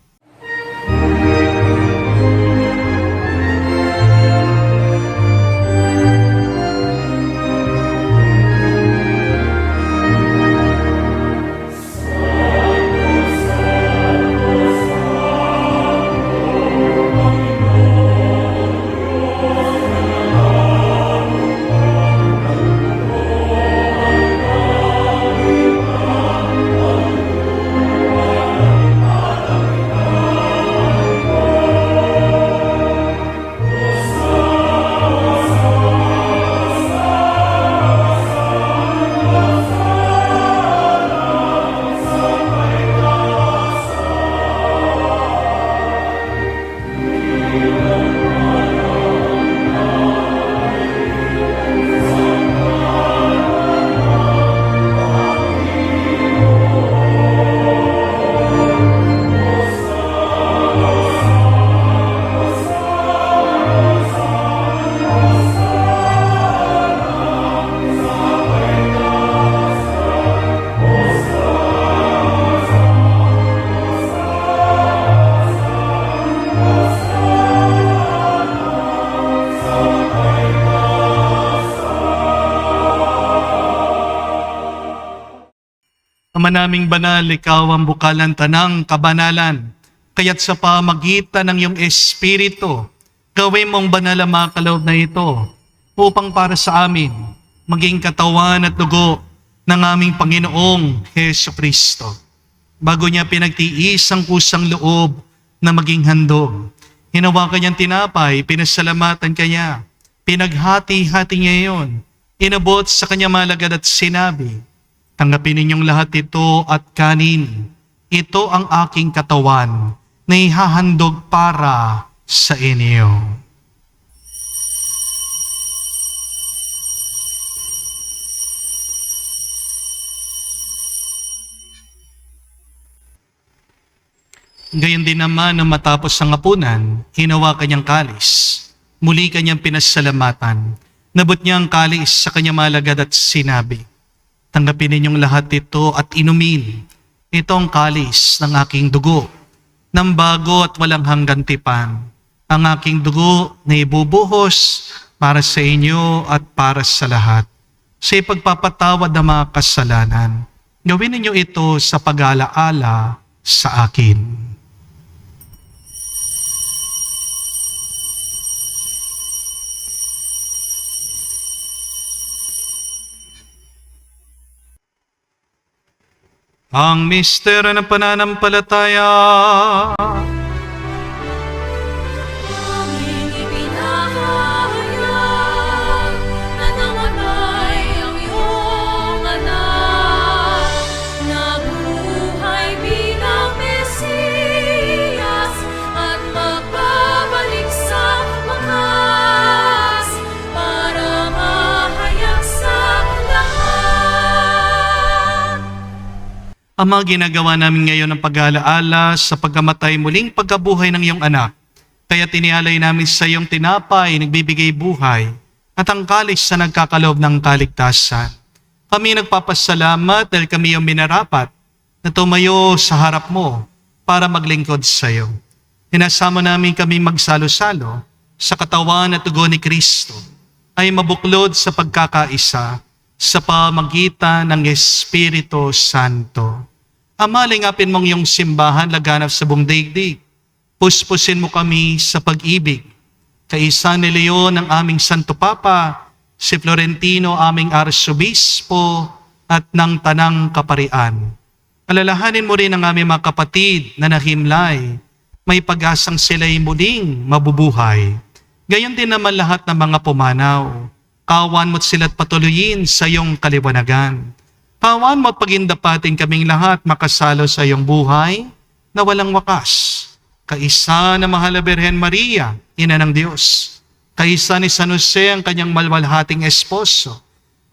Ama naming banal, ikaw ang bukalan tanang kabanalan. Kaya't sa pamagitan ng iyong Espiritu, gawin mong banal ang mga kaloob na ito upang para sa amin maging katawan at dugo ng aming Panginoong Heso Kristo. Bago niya pinagtiis ang kusang loob na maging handog, hinawakan niyang tinapay, pinasalamatan kanya, pinaghati-hati niya iyon, inabot sa kanya malagad at sinabi, tanggapin ninyong lahat ito at kanin. Ito ang aking katawan na ihahandog para sa inyo. Gayon din naman na matapos ang hapunan, hinawakan niyang kalis. Muli kanyang pinasalamatan. Nabot niya ang kalis sa kanyang malagad at sinabi, tanggapin ninyong lahat ito at inumin. Ito ang kalis ng aking dugo, ng bago at walang hanggang tipan. Ang aking dugo na ibubuhos para sa inyo at para sa lahat. Sa ipagpapatawad ng mga kasalanan, gawin ninyo ito sa pag-alaala sa akin. Ang misteryo ng pananampalataya. Aming ipinahayag na namatay ang iyong anak, nabuhay bilang Mesiyas at magbabalik sa wakas para mahayag sa lahat. Ama, ginagawa namin ngayon ang pag-aalaala sa pagkamatay muling pagkabuhay ng iyong anak. Kaya tinialay namin sa iyong tinapay, nagbibigay buhay, at ang kalis sa nagkakaloob ng kaligtasan. Kami nagpapasalamat dahil kami yung minarapat na tumayo sa harap mo para maglingkod sa iyo. Hinasama namin kami magsalo-salo sa katawan at dugo ni Kristo ay mabuklod sa pagkakaisa sa pamagitan ng Espiritu Santo. Ama, lingapin mong iyong simbahan laganap sa buong daigdig. Puspusin mo kami sa pag-ibig. Kaisa ni Leon ang aming Santo Papa, si Florentino aming Arsobispo, at ng Tanang Kaparian. Alalahanin mo rin ang aming mga kapatid na nahimlay. May pag-asang sila'y muling mabubuhay. Gayon din naman lahat ng mga pumanaw. Kawan mo't sila't patuloyin sa iyong kaliwanagan. Kawan mo't pagindapatin kaming lahat makasalo sa iyong buhay na walang wakas. Kaisa na mahal na Birhen Maria, Ina ng Diyos. Kaisa ni San Jose ang kanyang malwalhating esposo.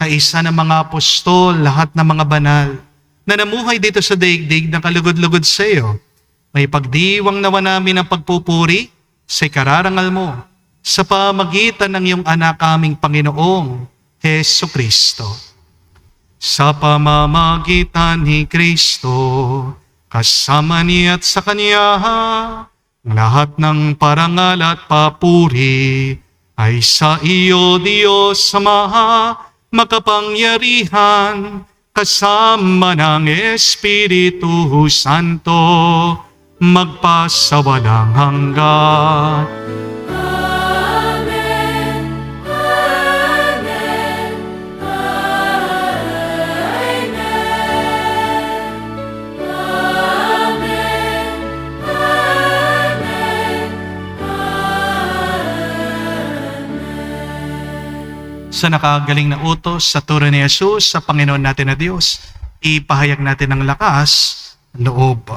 Kaisa ng mga apostol, lahat ng mga banal na namuhay dito sa daigdig na kalugod-lugod sa iyo. May pagdiwang nawa namin ang pagpupuri sa kararangal mo sa pamagitan ng iyong anak aming Panginoong Hesu Kristo. Sa pamamagitan ni Kristo, kasama niya at sa Kanya, lahat ng parangal at papuri ay sa iyo, Diyos Ama, makapangyarihan, kasama ng Espiritu Santo, magpasawalang hanggan. Amen. Amen. Amen. Amen. Sa nakagaling na utos sa turo ni Jesus sa Panginoon natin na Diyos, ipahayag natin ng lakas, loob.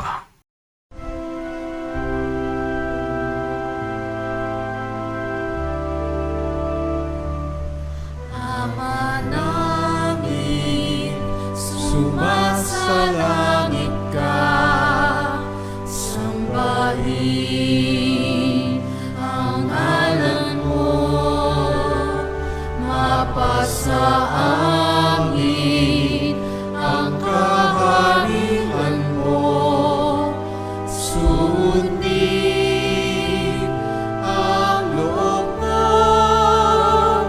Ama namin, sumasalangit ka, sambahin ang ngalan mo, mapasa amin ang kaharian mo, sundin ang loob mo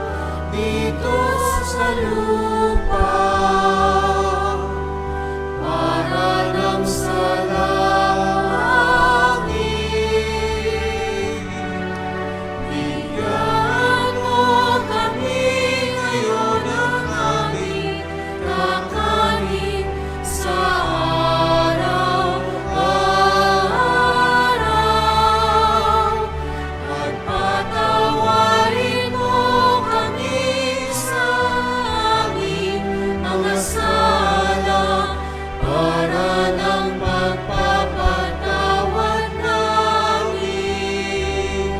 dito sa lupa para nang sa langit. Bigyan mo kami ngayon ng aming kakanin sa araw-araw. At patawarin mo kami sa aming mga sala para ng pagpapatawad namin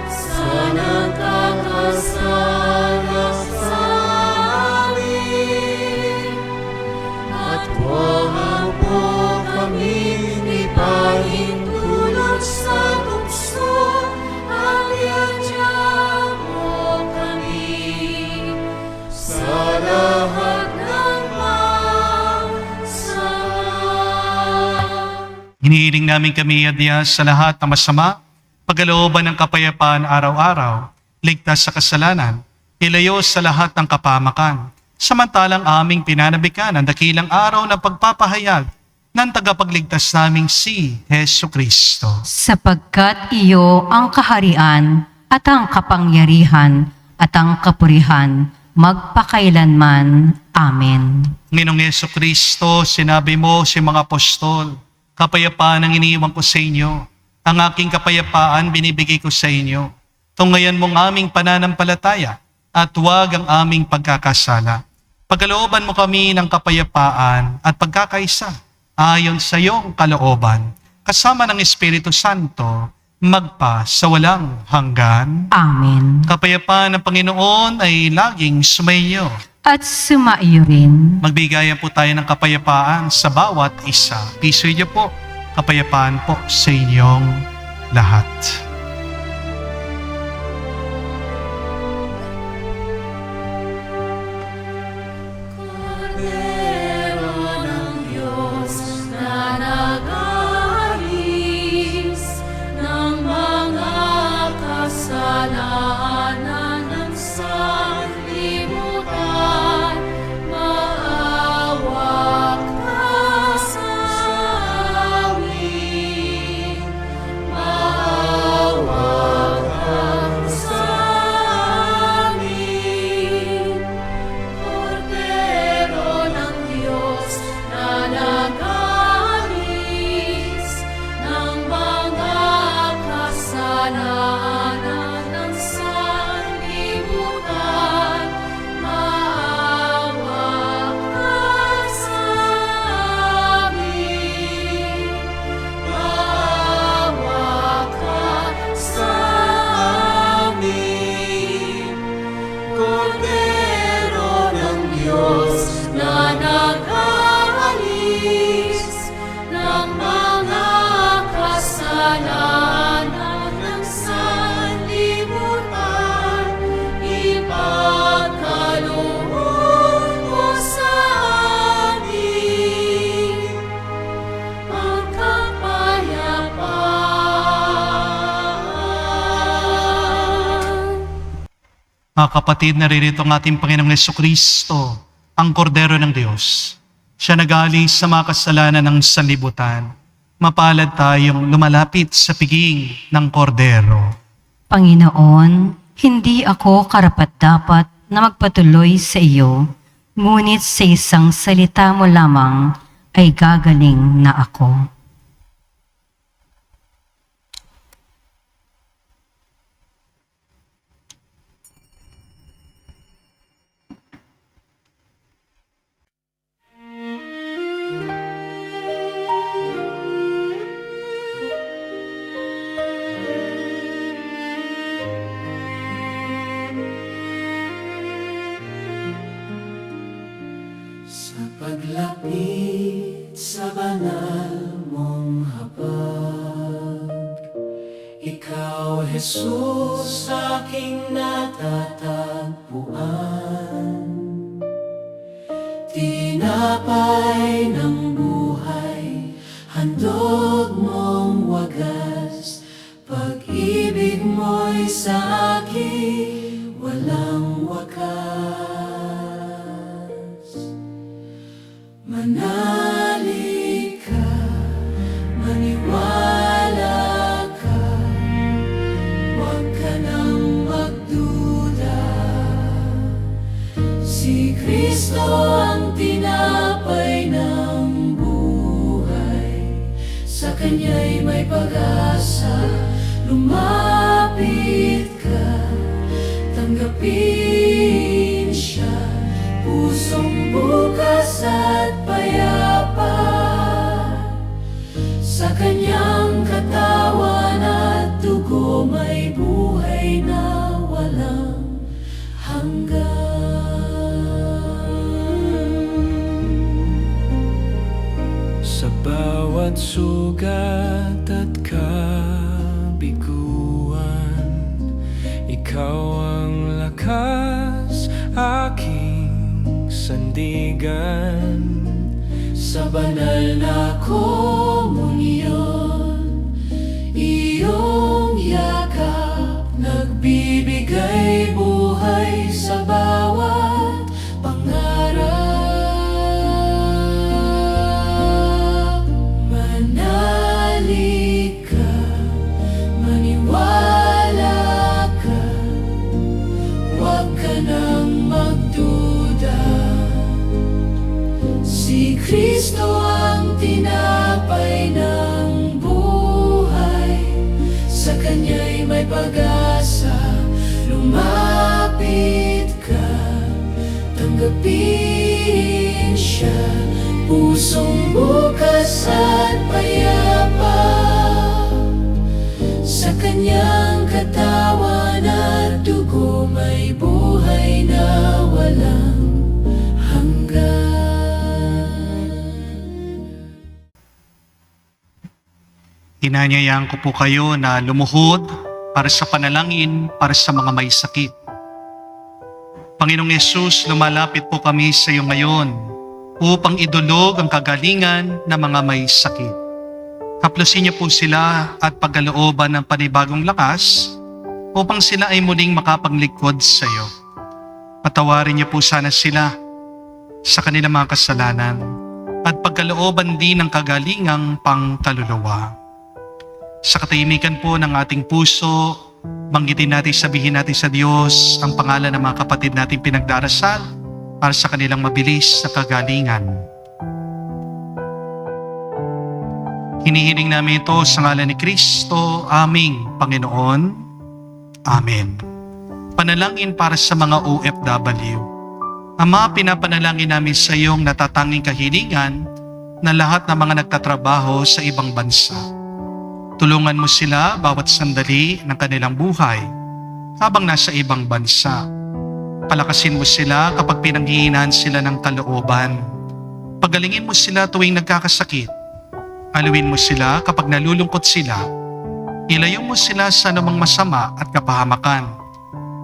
sa nagkakasala sa amin. At huwag mo kami ipahintulot sa tukso, at iadya mo kami sa lahat ng masama. Hinihiling namin kami, Adya, sa lahat ng masama, pagkalooban ng kapayapaan araw-araw, ligtas sa kasalanan, ilayo sa lahat ng kapamakan, samantalang aming pinanabikan ang dakilang araw ng pagpapahayag ng tagapagligtas naming si Hesu Kristo. Sapagkat iyo ang kaharian at ang kapangyarihan at ang kapurihan magpakailanman. Amen. Nginoong Hesu Kristo, sinabi mo si mga apostol, kapayapaan ang iniiwan ko sa inyo. Ang aking kapayapaan binibigay ko sa inyo. Tungayan mong aming pananampalataya at huwag ang aming pagkakasala. Pagkalooban mo kami ng kapayapaan at pagkakaisa ayon sa iyong kalooban, kasama ng Espiritu Santo, magpa sa walang hanggan. Amen. Kapayapaan ng Panginoon ay laging sumainyo. At sumaiyo rin. Magbigayan po tayo ng kapayapaan sa bawat isa. Piso niyo po, kapayapaan po sa inyong lahat. Kordero ng Diyos na nag-aalis ng mga kasalanan ng sanlibutan, maawa ka sa amin. na nag-aalis ng mga kasalanan ng sanlibutan. Ipagkaloob mo sa amin ang kapayapaan. Mga kapatid, naririto ang ating Panginoong Jesucristo, ang Kordero ng Diyos. Siya nag-aalis sa mga kasalanan ng sanlibutan. Mapalad tayong lumalapit sa piging ng Kordero. Panginoon, hindi ako karapat-dapat na magpatuloy sa iyo, ngunit sa isang salita mo lamang ay gagaling na ako. Sa paglapit sa banal mong habag, Ikaw, Jesus, aking natatagpuan. Tinapay ng buhay, handog mong wagas, pag-ibig mo'y sa akin walang wakas. Manalig ka, maniwala ka, huwag ka nang magduda. Si Kristo ang tinapay ng buhay, sa Kanya'y may pag-asa. Lumapit ka, tanggapin siya, pusong bukas at payapa. Sa Kanyang katawan at dugo may buhay na walang hanggan. Sa bawat sugat at kabiguan, Ikaw ang lakas, aking sandigan. Sa banal na komunyon, iyong yakap nagbibigay buhay sa bawat pangarap. Manalig ka, maniwala ka, huwag ka nang magduda. Si Kristo ang tinapay ng buhay, sa Kanya'y may pag-asa. Lumapit ka, tanggapin siya, pusong bukas at payapa. Sa Kanyang katawan at dugo may buhay na walang hanggan. Inanyayaan ko po kayo na lumuhod para sa panalangin para sa mga may sakit. Panginoong Yesus, lumalapit po kami sa iyo ngayon upang idulog ang kagalingan ng mga may sakit. Haplusin niyo po sila at pagkalooban ng panibagong lakas upang sila ay muling makapaglingkod sa iyo. Patawarin niyo po sana sila sa kanilang mga kasalanan at pagkalooban din ng kagalingang pangkaluluwa. Sa katahimikan po ng ating puso, banggitin natin, sabihin natin sa Diyos ang pangalan ng mga kapatid nating pinagdarasal para sa kanilang mabilis na kagalingan. Hinihiling namin ito sa ngalan ni Kristo, aming Panginoon. Amen. Panalangin para sa mga OFW. Ama, pinapanalangin namin sa iyong natatanging kahilingan na lahat ng mga nagtatrabaho sa ibang bansa. Tulungan mo sila bawat sandali ng kanilang buhay habang nasa ibang bansa. Palakasin mo sila kapag pinanghihinaan sila ng kalooban. Pagalingin mo sila tuwing nagkakasakit. Aluin mo sila kapag nalulungkot sila. Ilayo mo sila sa anumang masama at kapahamakan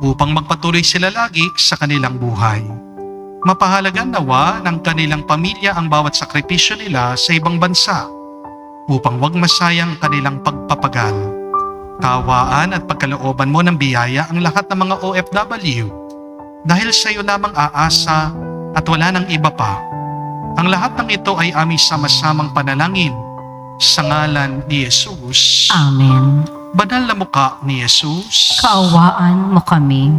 upang magpatuloy sila lagi sa kanilang buhay. Mapahalagan nawa ng kanilang pamilya ang bawat sakripisyo nila sa ibang bansa upang wag masayang kanilang pagpapagal. Kawaan at pagkalooban mo ng biyaya ang lahat ng mga OFW dahil sa iyo lamang aasa at wala nang iba pa. Ang lahat ng ito ay aming sama-samang panalangin sa ngalan ni Jesus. Amen. Banal na mukha ni Jesus. Kaawaan mo kami.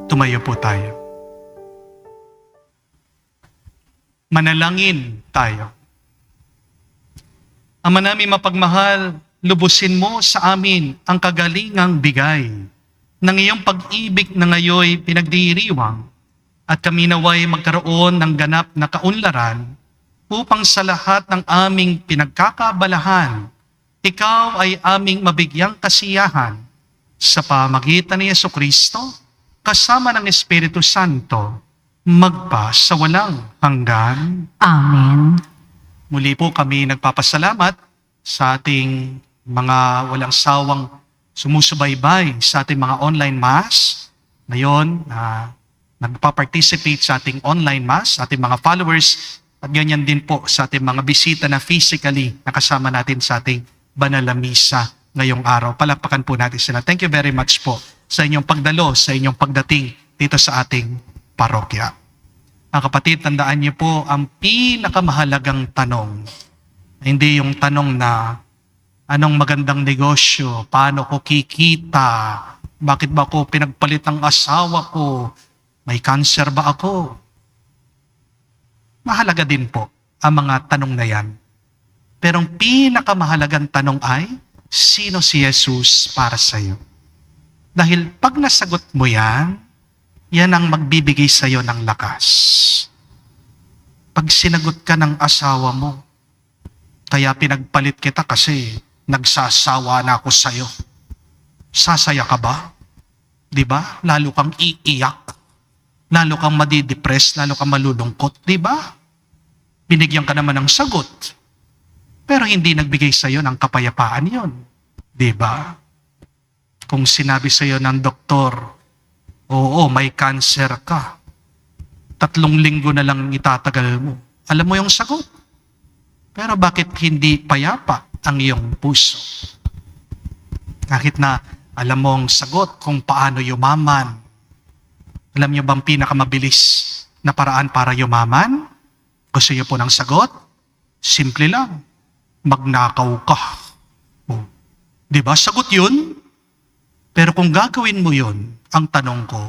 Tumayo po tayo. Manalangin tayo. Ama namin mapagmahal, lubusin mo sa amin ang kagalingang bigay ng iyong pag-ibig na ngayoy pinagdiriwang at kami naway magkaroon ng ganap na kaunlaran upang sa lahat ng aming pinagkakabalahan, ikaw ay aming mabigyang kasiyahan sa pamagitan ni Jesucristo kasama ng Espiritu Santo magpa sa walang hanggan. Amen. Muli po kami nagpapasalamat sa ating mga walang sawang sumusubaybay sa ating mga online mass. Ngayon, nagpa-participate sa ating online mass, ating mga followers, at ganyan din po sa ating mga bisita na physically nakasama natin sa ating banal na misa ngayong araw. Palakpakan po natin sila. Thank you very much po sa inyong pagdalo, sa inyong pagdating dito sa ating parokya. Mga kapatid, tandaan niyo po ang pinakamahalagang tanong. Hindi yung tanong na anong magandang negosyo, paano ko kikita, bakit ba ako pinagpalit ng asawa ko, may cancer ba ako? Mahalaga din po ang mga tanong na yan. Pero ang pinakamahalagang tanong ay, sino si Jesus para sa iyo? Dahil pag nasagot mo yan, yan ang magbibigay sa iyo ng lakas. Pag sinagot ka ng asawa mo, kaya pinagpalit kita kasi nagsasawa na ako sa iyo. Sasaya ka ba? Di ba? Lalo kang iiyak. Lalo kang madidepress, lalo kang malulungkot. Di ba? Binigyan ka naman ng sagot. Pero hindi nagbigay sa iyo ng kapayapaan yon. Di ba? Kung sinabi sa iyo ng doktor, oo, may cancer ka. 3 linggo na lang itatagal mo. Alam mo yung sagot. Pero bakit hindi payapa ang iyong puso? Kahit na alam mo ang sagot kung paano yumaman. Alam niyo bang pinakamabilis na paraan para yumaman? Gusto niyo po ng sagot? Simple lang. Magnakaw ka. Oh. Di ba? Sagot yun. Pero kung gagawin mo yun, ang tanong ko,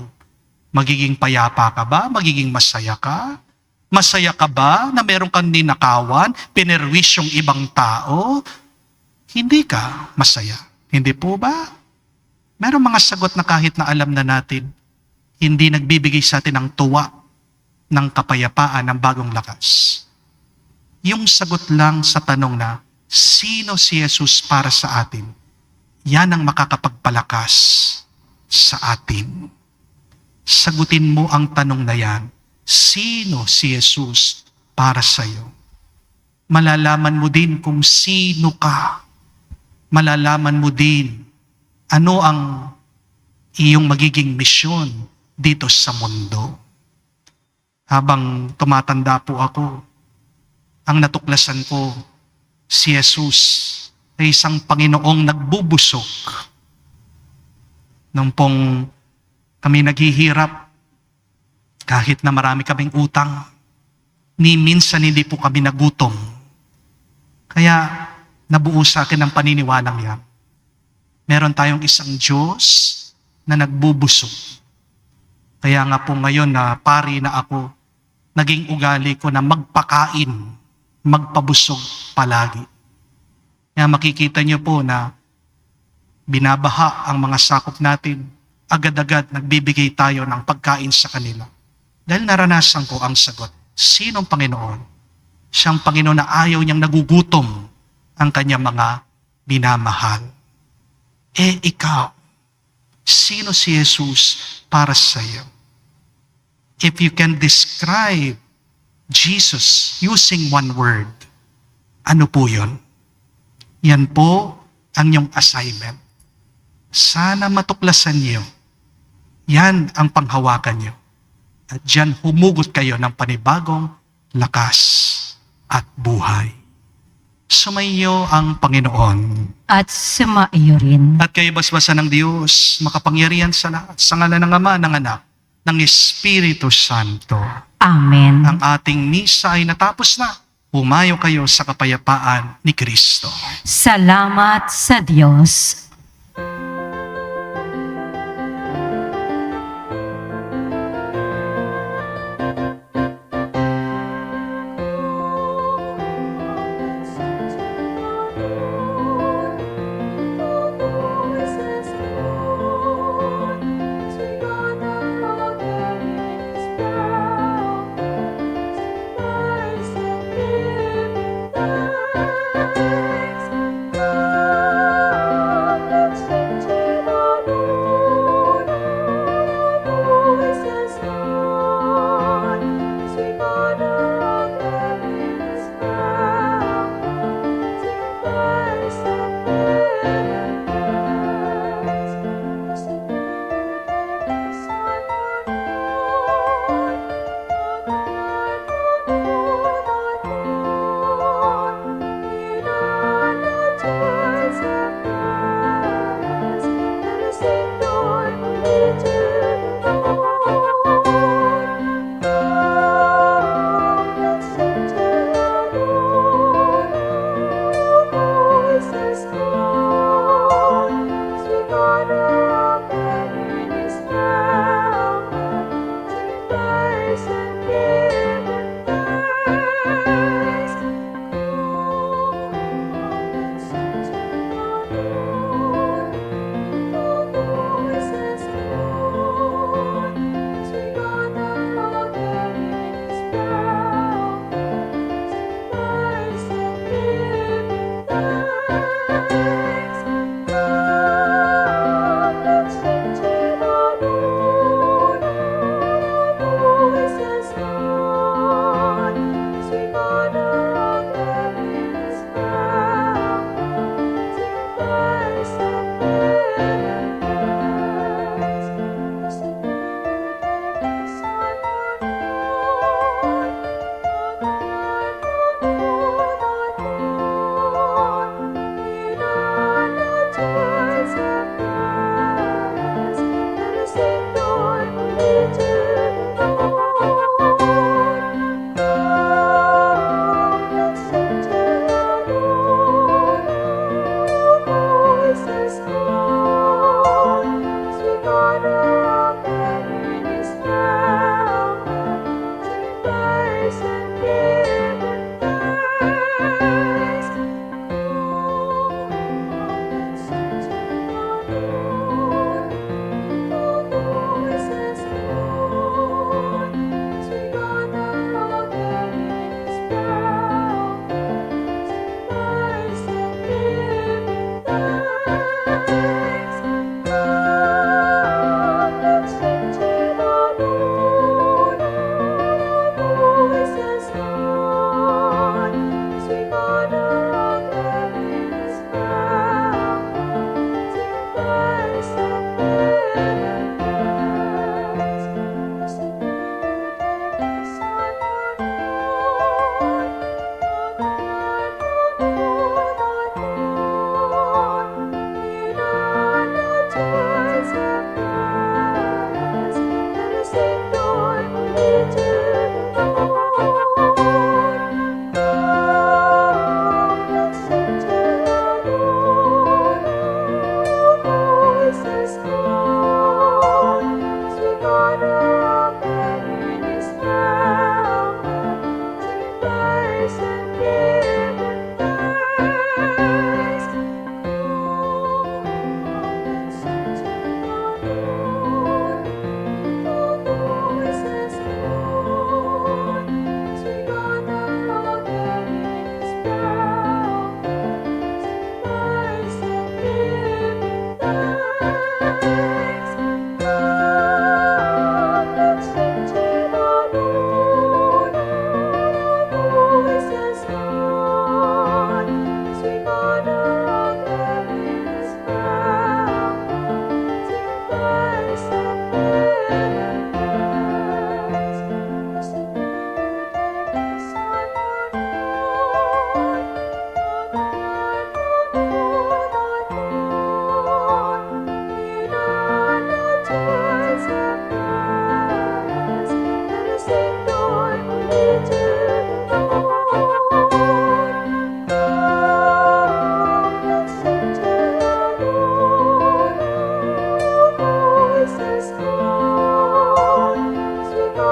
magiging payapa ka ba? Magiging masaya ka? Masaya ka ba na meron kang ninakawan, pinerwish yung ibang tao? Hindi ka masaya. Hindi po ba? Merong mga sagot na kahit na alam na natin, hindi nagbibigay sa atin ng tuwa, ng kapayapaan, ng bagong lakas. Yung sagot lang sa tanong na, sino si Jesus para sa atin? Yan ang makakapagpalakas sa atin. Sagutin mo ang tanong na yan, sino si Jesus para sa iyo? Malalaman mo din kung sino ka. Malalaman mo din ano ang iyong magiging misyon dito sa mundo. Habang tumatanda po ako, ang natuklasan ko, si Jesus ay isang Panginoong nagbubusog. Nung pong kami naghihirap, kahit na marami kaming utang, ni minsan hindi po kami nagutom. Kaya nabuo sa akin ang paniniwalang yan. Meron tayong isang Diyos na nagbubusog. Kaya nga po ngayon na pari na ako, naging ugali ko na magpakain, magpabusog palagi. Kaya makikita niyo po na binabaha ang mga sakop natin, agad-agad nagbibigay tayo ng pagkain sa kanila. Dahil naranasan ko ang sagot, sinong Panginoon? Siyang Panginoon na ayaw niyang nagugutom ang kanyang mga minamahal. Ikaw, sino si Jesus para sa iyo? if you can describe Jesus using one word, ano po yun? Yan po ang yung assignment. Sana matuklasan niyo. Yan ang panghawakan niyo. At diyan humugot kayo ng panibagong lakas at buhay. Sumayo ang Panginoon. At sumaiyo rin. At kayo basbasa ng Diyos, makapangyarihan sa lahat, sa ngalan ng Ama, ng Anak, ng Espiritu Santo. Amen. Ang ating misa ay natapos na. Humayo kayo sa kapayapaan ni Kristo. Salamat sa Diyos.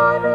Thank you.